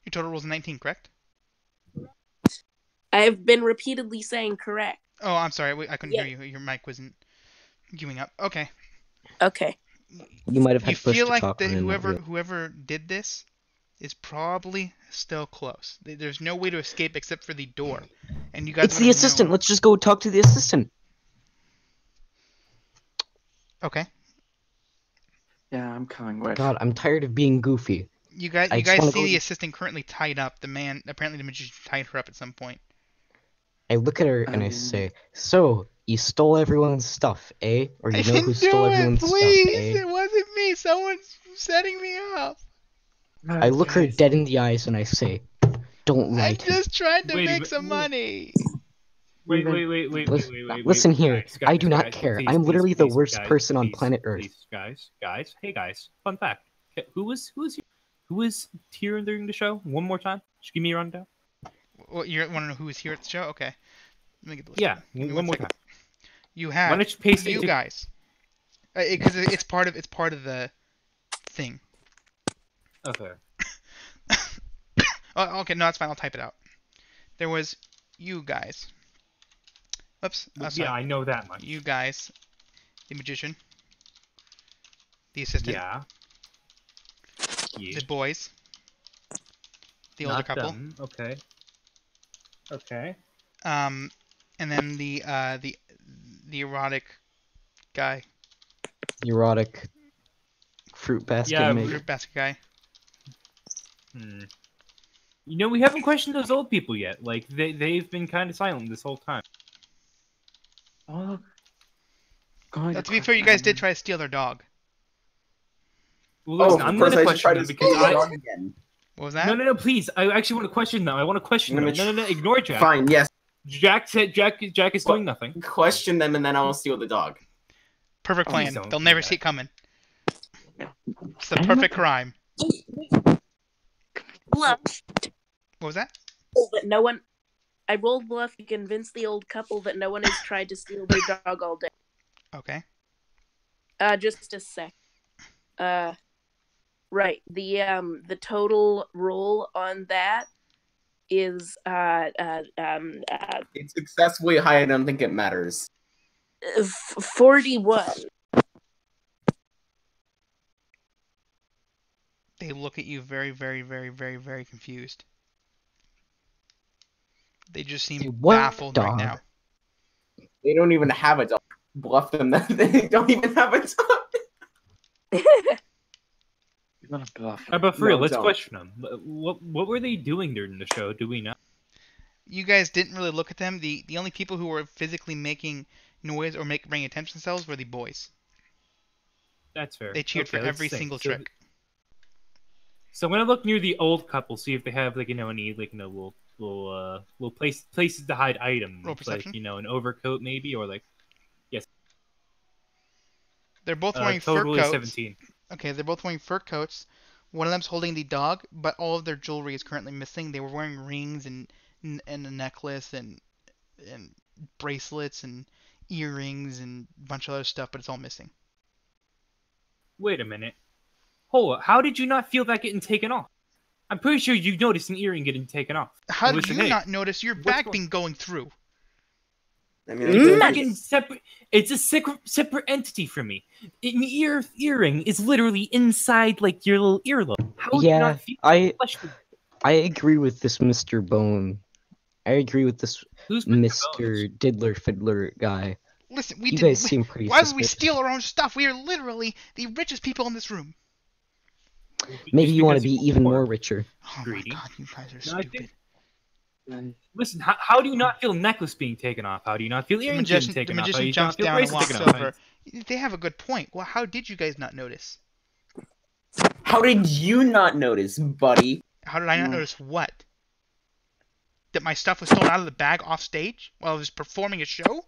Your total rolls 19, correct? I've been repeatedly saying correct. Oh, I'm sorry. I couldn't Yeah. hear you. Your mic wasn't queuing up. Okay. Okay. You might have You had push feel to like talk that on and not real. whoever did this is probably still close. There's no way to escape except for the door. And you guys It's the would've assistant. known. Let's just go talk to the assistant. Okay. Yeah, I'm coming with. God, I'm tired of being goofy. You guys I you just guys wanna see go- the assistant currently tied up. The man apparently the magician tied her up at some point. I look at her and I say, "So, you stole everyone's stuff, eh? Or I you know didn't who stole do it, everyone's stuff, please. eh?" It wasn't me. Someone's setting me up. I look her Guys, dead in the eyes and I say, "Don't lie I'm to me." just trying to Wait a make minute. some money. Wait, Listen here, Guys, I do not guys, care. please, I'm please, literally the please, worst guys, person on please, planet Earth. Please, guys. Hey, guys. Fun fact. Okay, who was here during the show? One more time. Just give me a rundown. Well, you want to know who was here at the show? Okay. Let me get the list. Yeah, Give me one more second. time. You Why had don't you paste you it? guys. Because it's part of the thing. Okay. Oh, okay, no, that's fine. I'll type it out. There was you guys. Oops. Yeah, Sorry. I know that much. You guys, the magician, the assistant, Yeah. Yeah. the boys, the older Not couple, them. Okay. Okay. and then the erotic guy, Erotic fruit basket Yeah, maker. fruit basket guy. You know, we haven't questioned those old people yet. Like they've been kind of silent this whole time. oh, going Now, to be fair, you guys did try to steal their dog. Well, Oh, listen, of I'm course, gonna I should try question to them because steal the I. dog again. What was that? No, please. I actually want to question them. I want to question I'm them. gonna No, ignore Jack. Fine, yes. Jack said Jack is doing nothing. Question them and then I'll steal the dog. Perfect Please plan. don't They'll do never that. see it coming. It's the perfect crime. Bluff. What was that? But no one. I rolled bluff to convince the old couple that no one has tried to steal their dog all day. Okay. Just a sec. Right. The total roll on that is It's successfully high, I don't think it matters. 41. They look at you very, very, very, very, very confused. They just seem What baffled right dog? now. They don't even have a dog. Bluff them that they don't even have a dog. You're gonna bluff. How about for real? No, Let's don't. question them. What were they doing during the show? Do we know? You guys didn't really look at them. The only people who were physically making noise or bringing attention to themselves were the boys. That's fair. They cheered Okay, for let's every think. single So- trick. So I'm gonna look near the old couple, see if they have any little places to hide items, Roll perception. like an overcoat maybe, or They're both wearing fur total is coats. 17. Okay, they're both wearing fur coats. One of them's holding the dog, but all of their jewelry is currently missing. They were wearing rings and a necklace and bracelets and earrings and a bunch of other stuff, but it's all missing. Wait a minute. Hold up. How did you not feel that getting taken off? I'm pretty sure you noticed an earring getting taken off. How did Listen, you hey, not notice your what's back going- being going through? I mean, It's a I fucking separate. It's a separate entity for me. An earring is literally inside your little earlobe. How would you Yeah, not feel I flesh? agree with this Mr. Bone. I agree with this Who's been Mr. Diddler Fiddler guy. Listen, we You didn't. guys seem pretty Why would we suspicious. steal our own stuff? We are literally the richest people in this room. Maybe Just you want to because be you even are more richer. Oh greedy. my god, you guys are No, I stupid. think- Listen, how do you not feel necklace being taken off? How do you not feel The earrings being magician, taken off? How do you jumps not feel down and bracelets walks taken off? over. They have a good point. Well, how did you guys not notice? How did you not notice, buddy? How did I not notice what? That my stuff was stolen out of the bag off stage while I was performing a show?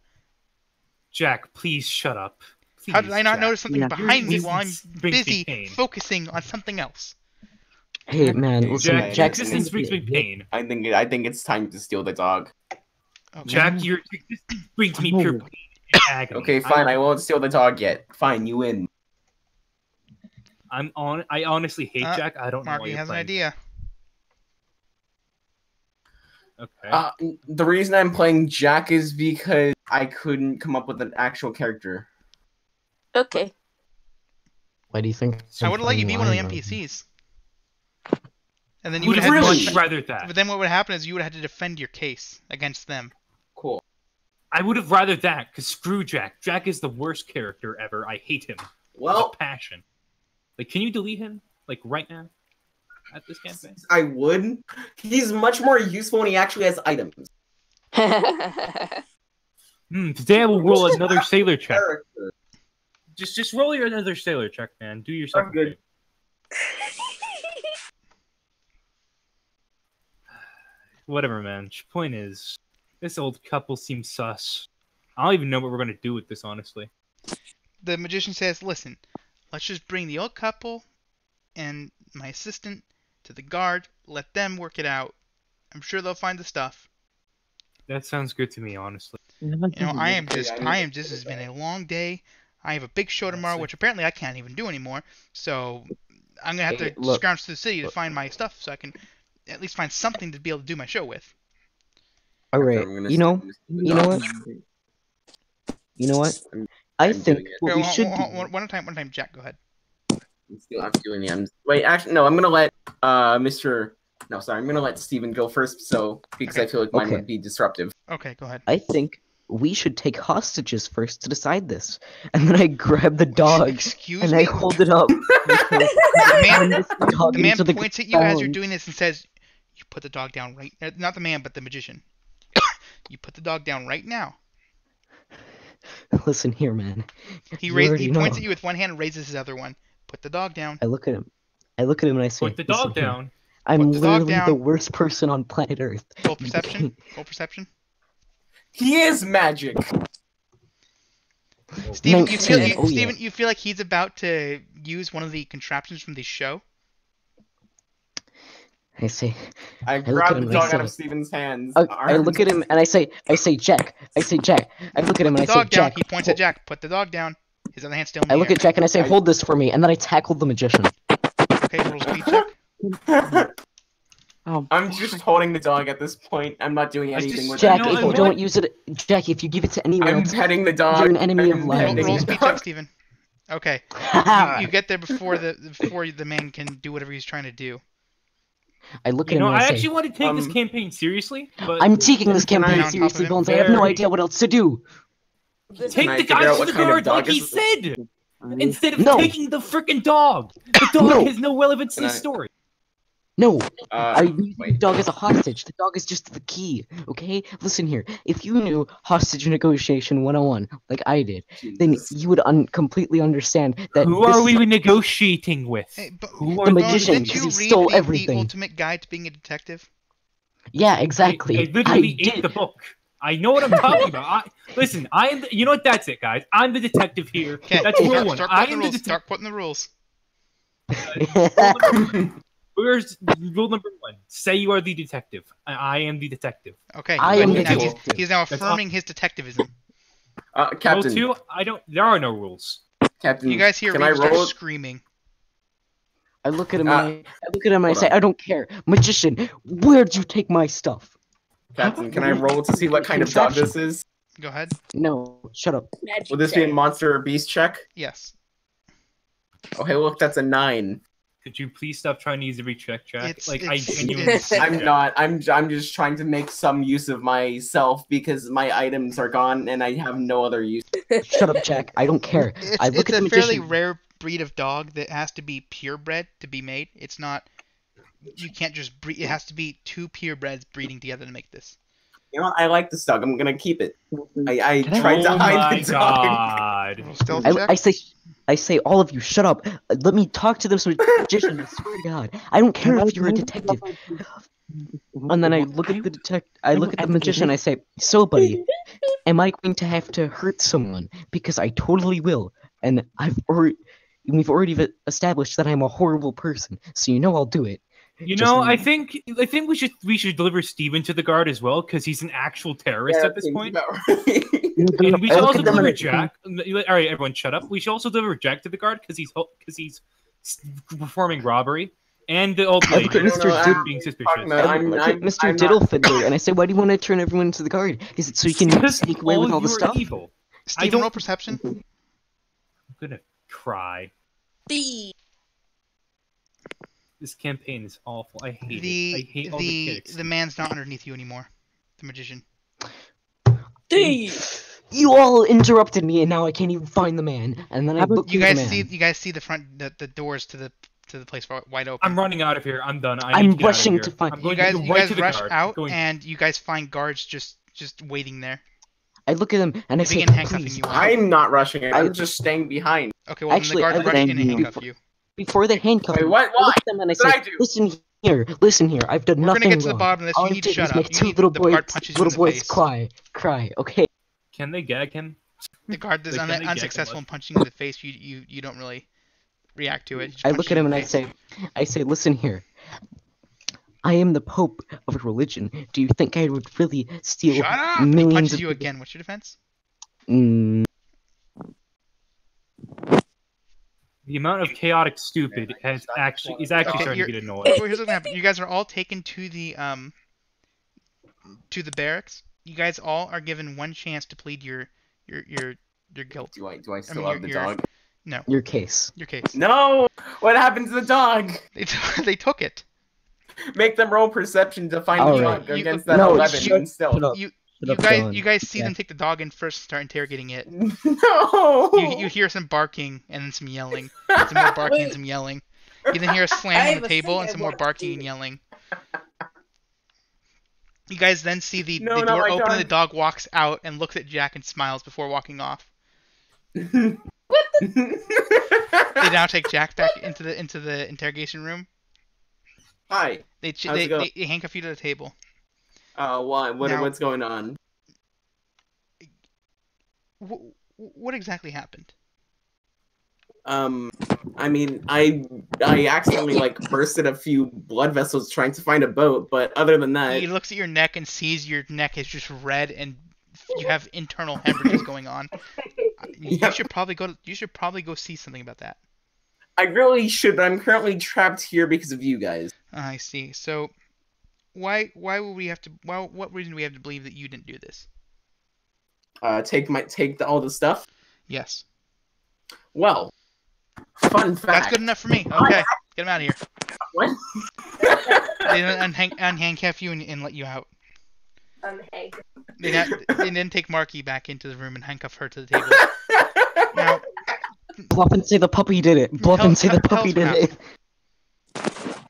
Jack, please shut up. Please, How did I not Jack. notice something Yeah. behind me Your while I'm existence brings me busy pain. focusing on something else? Hey man, listen, Jack, your Jack's existence brings me pain. I think it's time to steal the dog. Okay. Jack, your existence brings me No. pure pain and agony. Okay, fine. I won't steal the dog yet. Fine, you win. I honestly hate Uh, Jack. I don't know why Marky you're has an playing. idea. Okay. The reason I'm playing Jack is because I couldn't come up with an actual character. Okay. Why do you think? I would have let you be one of the Lion Man? NPCs. And then you Would would have have really? much rather that. But then what would happen is you would have had to defend your case against them. Cool. I would have rather that, because screw Jack. Jack is the worst character ever. I hate him. Well, With passion. Like, can you delete him? Like, right now? At this campaign? I would. He's much more useful when he actually has items. Today I will roll another sailor check. Character. Just roll your another sailor check, man. Do yourself I'm a good. favor. Whatever, man. Point is, this old couple seems sus. I don't even know what we're gonna do with this, honestly. The magician says, listen, let's just bring the old couple and my assistant to the guard. Let them work it out. I'm sure they'll find the stuff. That sounds good to me, honestly. You know, this has been a long day. I have a big show tomorrow, which apparently I can't even do anymore. So I'm going to have to Look. scrounge to the city to find my stuff so I can at least find something to be able to do my show with. All right, I'm gonna you know, steal you know what? You know what? I I'm think doing it. what we Hold- should hold- do. hold- one time, Jack, go ahead. I'm doing it. Wait, actually, no. I'm gonna let Mr. No, sorry. I'm gonna let Steven go first. So because Okay. I feel like mine Okay. would be disruptive. Okay, go ahead. I think we should take hostages first to decide this, and then I grab the dog Excuse and me? I hold it up. The man, The dog the man into the points at you as you're ground. doing this and says, you put the dog down right... Not the man, but the magician. You put the dog down right now. Listen here, man. He You points already know. at you with one hand and raises his other one. Put the dog down. I look at him. And I say, Put the "Listen dog here, down. I'm Put the dog literally the down. worst person on planet Earth. Roll perception. Roll perception. He is magic. Steven, 19. Oh, yeah. Steven, you feel like he's about to use one of the contraptions from the show? I say, I look at grabbed him the and I dog out say- of Steven's hands. I look at him and I say, Jack. I look at him and I Put the say, dog down. Jack. He points at Jack. Put the dog down. His other hand's still in the I look air. at Jack and I say, hold this for me, and then I tackle the magician. Okay, roll speed check. Oh, I'm just holding the dog at this point. I'm not doing I anything just- with Jack, know, if I you want- don't use it, Jack, if you give it to anyone I'm else, petting the dog. you're an enemy of I'm life. Roll, petting roll the speed dog. check, Steven. Okay. You get there before the man can do whatever he's trying to do. I look at You him know, and I I say, actually want to take this campaign seriously, but I'm taking this Can I- campaign on top seriously, of it? Bones. I have no Very- idea what else to do. This take Can I the figure guy out to what the kind of guard like dog he is- said! Instead of No. taking the freaking dog! The dog No. has no relevance to Can the I- story. No, I use the wait. dog as a hostage. The dog is just the key, okay? Listen here. If you knew hostage negotiation 101, like I did, then Jesus. you would completely understand that Who this are is- we negotiating with? Hey, but Who are The these magician, didn't people? because you he read stole the everything. ultimate guide to being a detective? Yeah, exactly. I literally ate did. the book. I know what I'm talking about. Listen, I am. You know what? That's it, guys. I'm the detective here. Okay, That's rule one. start I putting am the the rules. detective. Start putting the rules. Where's rule number one? Say you are the detective. I am the detective. Okay. I good. am Now the he's now That's affirming his detectivism. Captain, Rule two. I don't. There are no rules. Captain, You guys hear can I Reeve start roll? screaming. I look at him Uh, and I look at him and I hold say, on. I don't care. Magician, where'd you take my stuff? Captain, can I roll to see what kind of dog this is? Go ahead. No, shut up. magic Will this be a check. monster or beast check? Yes. Oh, hey, look, that's a 9. Could you please stop trying to use every check, Jack? It's- Like, I it's- genuinely. it's- I'm not. I'm just trying to make some use of myself because my items are gone and I have no other use. Shut up, Jack. I don't care. I look It's at a the fairly magician. rare breed of dog that has to be purebred to be made. It's not. You can't just breed. It has to be two purebreds breeding together to make this. You know, I like this dog. I'm gonna keep it. I Can I- tried to Oh hide my the dog. god! Stealth I, check. I say, all of you, shut up. Let me talk to this magician. I swear to God, I don't care if you're a detective. And then I look at the I look at the magician. I say, so, buddy, am I going to have to hurt someone? Because I totally will. And we've already established that I'm a horrible person, so you know I'll do it. You Just know, like- I think we should deliver Steven to the guard as well because he's an actual terrorist Yeah, at this seems point. about right. And we I should look also at them deliver and- Jack. All right, everyone, shut up. We should also deliver Jack to the guard because he's performing robbery, and the old I lady look at No, no, Mr. I'm Did- being talking suspicious. about- I look at I'm Mr. not- Diddlefiddler, and I say, why do you want to turn everyone into the guard? Is it so you can Because sneak away with all the you are stuff? evil. Steven, don't- roll perception. I'm gonna cry. D. This campaign is awful. I hate it. I The hate all the the kicks. the man's not underneath you anymore. The magician. D. You all interrupted me, and now I can't even find the man. And then I look You for the guys man. see the front the doors to the place wide open. I'm running out of here. I'm done. I'm need to get out of rushing here. to find- I'm You going guys to go you right guys to the rush guard. out Going- and you guys find guards just waiting there. I look at him and I They say, begin handcuffing please, you. I'm not rushing it. I- I'm just staying behind. Okay, well Actually, then the I guards would rush in thank and you. handcuff you. before they handcuff Wait, me, what? I look Why? at them and I What did say, I do? listen here, I've done We're nothing gonna get to the wrong. bottom of this. All You I need to did shut was up. make You two need, little the boys, guard punches you in the face. cry, okay? Can they gag him? The guard is Like, can they get unsuccessful them? in punching you in the face. You don't really react to it. He just I punches look at you him in and the I face. say, listen here. I am the Pope of a religion. Do you think I would really steal Shut up! He millions punches of you people? again. What's your defense? Mm, The amount of chaotic stupid is actually Okay, starting to you're- get annoying. Here's what's gonna happen. You guys are all taken to the barracks. You guys all are given one chance to plead your guilt. Do I still mean, have the you're- dog? No, your case. your case. No! What happened to the dog? They took it. Make them roll perception to find the Alright. dog against that No, 11 shut instead. up. You Shut up, Dylan. you guys see Yeah. them take the dog in first and start interrogating it. No! You hear some barking and then some yelling. And some more barking and some yelling. You then hear a slam I on have the a table thing and I some more want to barking do. and yelling. You guys then see the No, not door my open and the dog. dog walks out and looks at Jack and smiles before walking off. They now take Jack back into the interrogation room. Hi. They How's it going? they handcuff you to the table. What? Now- What's going on? What exactly happened? I mean, I accidentally like bursted a few blood vessels trying to find a boat, but other than that, He looks at your neck and sees your neck is just red and you have internal hemorrhages going on. You Yep. should probably go see something about that. I really should, but I'm currently trapped here because of you guys. I see. So why would we have to what reason do we have to believe that you didn't do this? Take all the stuff. Yes. Well, fun fact. That's good enough for me. Okay. Get him out of here. What? They then unhandcuff you and let you out. Unhang. They then take Marky back into the room and handcuff her to the table. Now, Bluff and say the puppy did it. Bluff Tell- and say the tell puppy us did what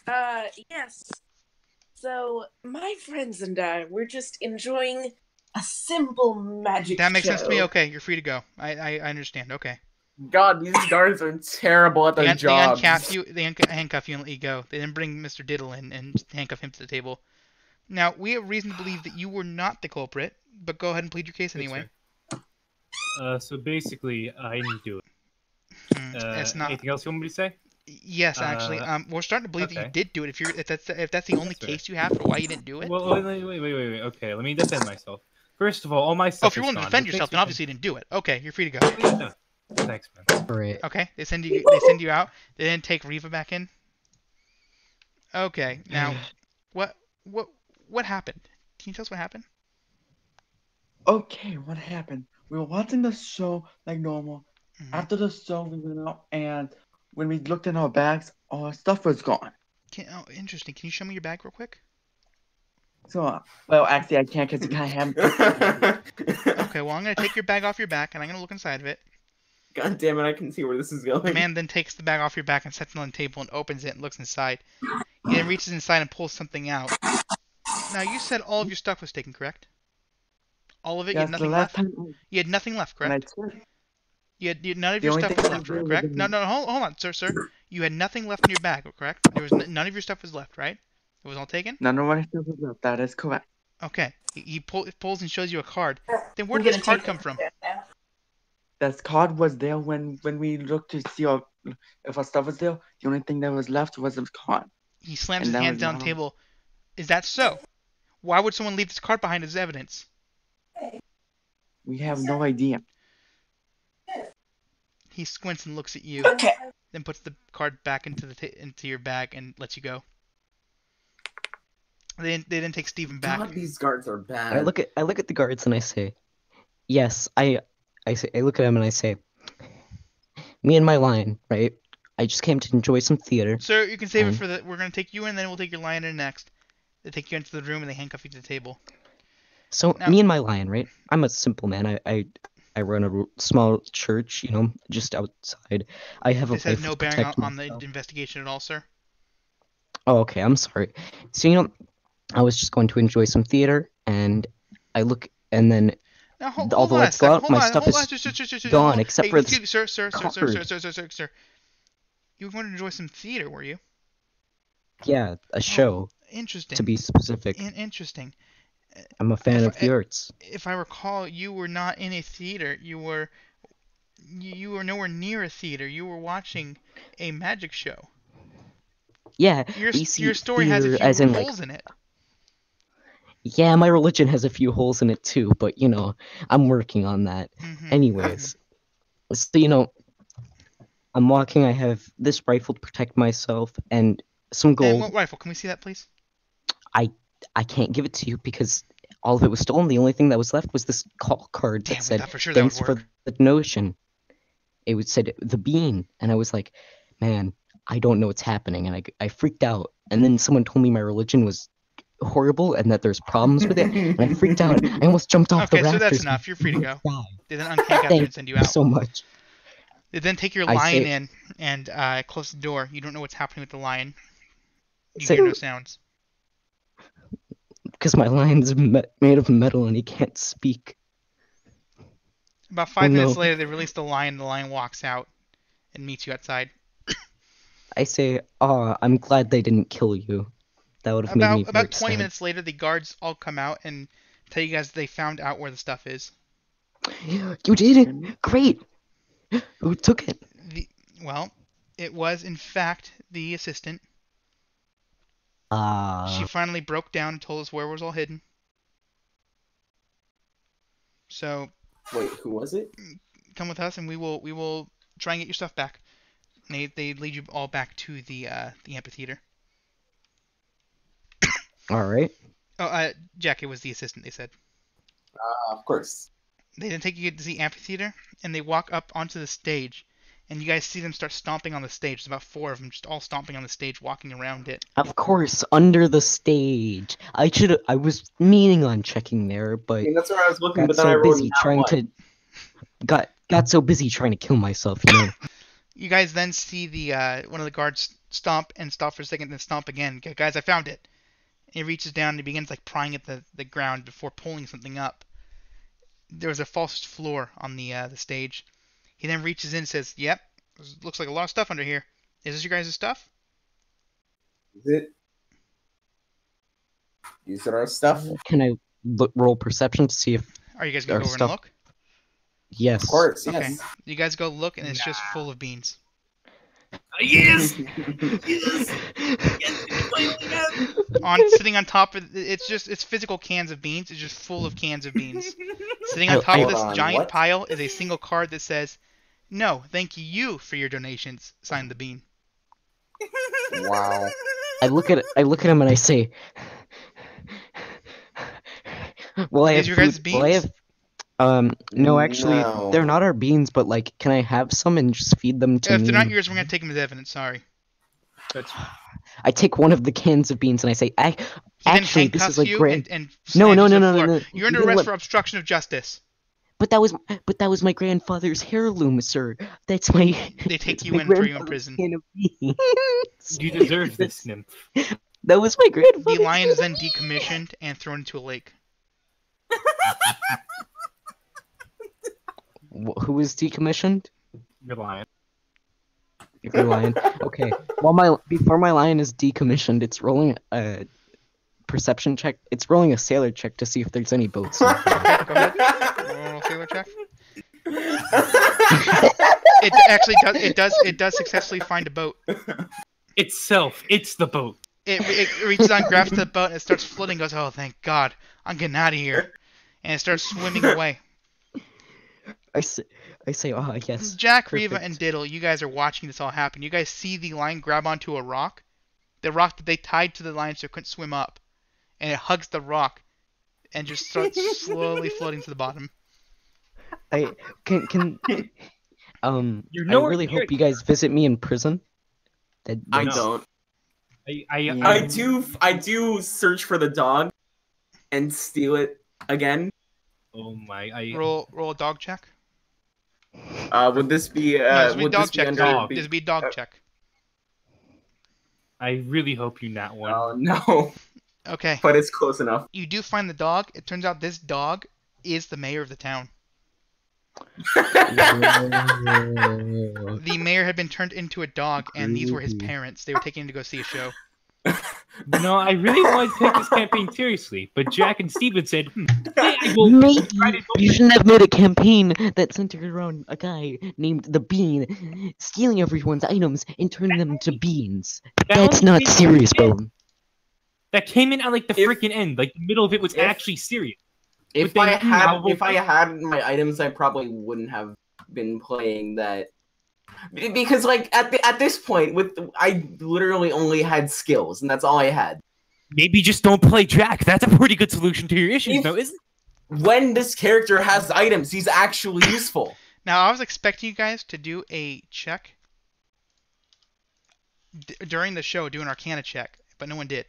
it. Yes. So, my friends and I were just enjoying a simple magic that makes sense to me. show. Okay, you're free to go. I understand. Okay. God, these guards are terrible at their They jobs. handcuff you and let you go. They then bring Mr. Diddle in and handcuff him to the table. Now, we have reason to believe that you were not the culprit, but go ahead and plead your case anyway. So basically, I didn't do it. It's not. Anything else you want me to say? Yes, actually. We're starting to believe that you okay. did do it. If that's the only That's fair. case you have for why you didn't do it. Well, wait. Okay, let me defend myself. First of all my Oh, stuff if you're is willing to gone. defend What yourself, makes then me obviously you didn't do it. Okay, you're free to go. think- No. Thanks, man. Alright. Okay, they send you out. They then take Reva back in. Okay, now what happened? Can you tell us what happened? Okay, what happened? We were watching the show like normal. Mhm. After the show, we went out and when we looked in our bags, our stuff was gone. Oh, interesting. Can you show me your bag real quick? So, well, actually, I can't because you kind of have. Okay, well, I'm going to take your bag off your back, and I'm going to look inside of it. God damn it! I can see where this is The going. man then takes the bag off your back and sets it on the table and opens it and looks inside. He then reaches inside and pulls something out. Now, you said all of your stuff was taken, correct? All of it? You had Yes, the nothing last left? time You had nothing left, when I correct? took, None of the your only stuff thing was that left, was there was correct? in- No, hold on, sir. You had nothing left in your bag, correct? There was none of your stuff was left, right? It was all taken? none of my stuff was left. That is correct. Okay. He pulls and shows you a card. Then where I'm did this gonna card take come it from? now. That card was there when we looked to see if our stuff was there. The only thing that was left was the card. He slams And his that hands was down the not- table. Is that so? Why would someone leave this card behind as evidence? We have no idea. He squints and looks at you, Okay. then puts the card back into your bag and lets you go. They didn't take Steven back. God, these guards are bad. I look at the guards and I say, yes. I look at him and I say, me and my lion, right? I just came to enjoy some theater. Sir, you can save it And- for the. We're gonna take you in, then we'll take your lion in next. They take you into the room and they handcuff you to the table. So Now- me and my lion, right? I'm a simple man. I run a small church, just outside. I have This a has rifle no to bearing protect on the myself. investigation at all, sir. Oh, okay. I'm sorry. So I was just going to enjoy some theater, and I look, and then Now all hold the on a lights go second. out. Hold My on. stuff Hold is on. Just, gone, hold on. except Hey, for excuse this me, sir. card. You were going to enjoy some theater, were you? Yeah, a show Interesting. to be specific. Interesting. I'm a fan if of the arts. If I recall, you were not in a theater. You were nowhere near a theater. You were watching a magic show. Yeah, Your we see your story has a theater few as in holes in it. yeah, my religion has a few holes in it too, but I'm working on that. Mhm, Anyways, so I'm walking. I have this rifle to protect myself and some And gold. what rifle? Can we see that, please? I can't give it to you because all of it was stolen. The only thing that was left was this call card Damn, that we said, thought for sure that "Thanks would for work. the notion." It would said the bean, and I was like, "Man, I don't know what's happening," and I freaked out. And then someone told me my religion was horrible and that there's problems with it, and I freaked out. I almost jumped off Okay, the so rafters. that's enough. You're free to go. Die. They then unhandcuff you Thank and send you you out. so much. They then take your I lion say- in and close the door. You don't know what's happening with the lion. You Say- hear no sounds. Because my lion's made of metal and he can't speak. About 5 Oh, minutes no. later, they release the lion. The lion walks out and meets you outside. I say, I'm glad they didn't kill you. That would have made me very About 20 sad. minutes later, the guards all come out and tell you guys they found out where the stuff is. You did it! Great! Who took it? Well, it was in fact the assistant. She finally broke down and told us where it was all hidden. So Wait, who was it? come with us and we will try and get your stuff back. And they lead you all back to the amphitheater. Alright. Oh, Jack, it was the assistant. They said Of course. they then take you to the amphitheater and they walk up onto the stage. And you guys see them start stomping on the stage. There's about 4 of them just all stomping on the stage, walking around it. Of course, under the stage. I was meaning on checking there, I but mean, that's where I was looking, got but then I so rolled busy not trying one. to got so busy trying to kill myself, You guys then see the one of the guards stomp and stop for a second, then stomp again. Guys, I found it. And he reaches down and he begins like prying at the ground before pulling something up. There was a false floor on the stage. He then reaches in and says, "Yep, looks like a lot of stuff under here. Is this your guys' stuff?" Is it? These are our stuff? Can I roll perception to see if Are you guys gonna Our go over stuff. and look? yes? Of course, Okay. yes. You guys go look, and it's just full of beans. Yes! Yes! Sitting on top of it's physical cans of beans. It's just full of cans of beans. Sitting on I- top of Hold this on, giant what? pile is a single card that says, "No, thank you for your donations." Signed the bean. Wow. I look at him and I say, "Well, I These have your guys' food. Well, I beans? have No, actually, No. they're not our beans, but like, can I have some and just feed them to If me? they're not yours, we're gonna take them as evidence. Sorry. That's I take one of the cans of beans and I say, He then actually, this is handcuffs like you grand. and No, slams no, you to no, the no, no, floor. no. You're under You didn't arrest let- for obstruction of justice. But that was my grandfather's heirloom, sir. That's my. They take That's you my in, throw you in grandfather's prison. can of beans. you deserve this, That's- nymph. That was my grandfather's. The lion is can then of beans. decommissioned and thrown into a lake. Who was decommissioned? You're lying. Your lion. Okay. Before my lion is decommissioned, it's rolling a perception check. It's rolling a sailor check to see if there's any boats. Go ahead. Roll a sailor check. It actually does. It does successfully find a boat. Itself, it's the boat. It reaches on, grabs the boat, and it starts floating. Goes, oh, thank God, I'm getting out of here, and it starts swimming away. I say, oh yes. Jack, Riva, perfect. and Diddle, you guys are watching this all happen. You guys see the lion grab onto a rock, the rock that they tied to the lion so it couldn't swim up, and it hugs the rock, and just starts slowly floating to the bottom. I can You're I nowhere really near hope it. you guys visit me in prison. I That's- don't. I I do search for the dog and steal it again. Oh my! Roll a dog check. Would this be No, this would be would dog this be check. under dog. This would be dog check. I really hope you not one. Oh no. Okay. But it's close enough. You do find the dog. It turns out this dog is the mayor of the town. The mayor had been turned into a dog, and these were his Creepy. parents. They were taking him to go see a show. No, I really wanted to take this campaign seriously, but Jack and Steven said, I will Maybe try to you shouldn't have made a campaign that centered around a guy named the Bean stealing everyone's items and turning them to beans. That's not serious, Bone. That came in at like the If- freaking end, like the middle of it was if- actually serious. If But I then, had will- if I had my items, I probably wouldn't have been playing that. Because like at this point, I literally only had skills, and that's all I had. Maybe just don't play Jack. That's a pretty good solution to your issues, If- though, isn't it? When this character has items, he's actually useful. Now, I was expecting you guys to do a check during the show, do an Arcana check, but no one did.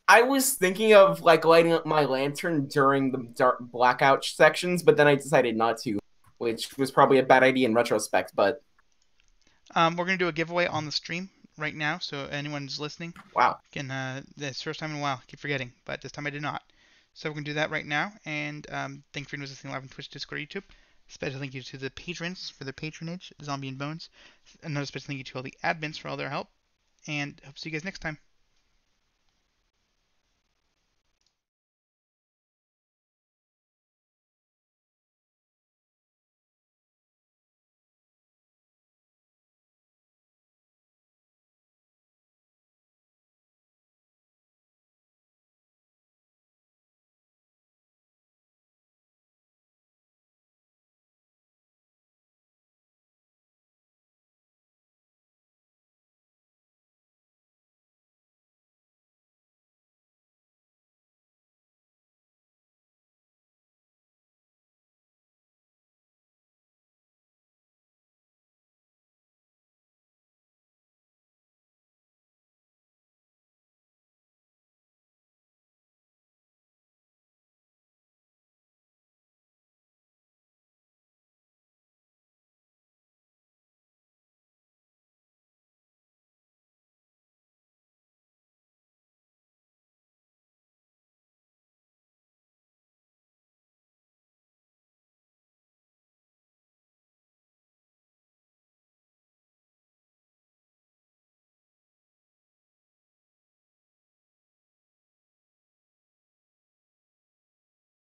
I was thinking of like lighting up my lantern during the dark blackout sections, but then I decided not to, which was probably a bad idea in retrospect. But We're gonna do a giveaway on the stream right now, so anyone who's listening wow, can. This first time in a while, I keep forgetting, but this time I did not. So we're gonna do that right now, and thank you for listening live on Twitch, Discord, YouTube. Special thank you to the patrons for their patronage, Zombie and Bones. Another special thank you to all the admins for all their help, and hope to see you guys next time.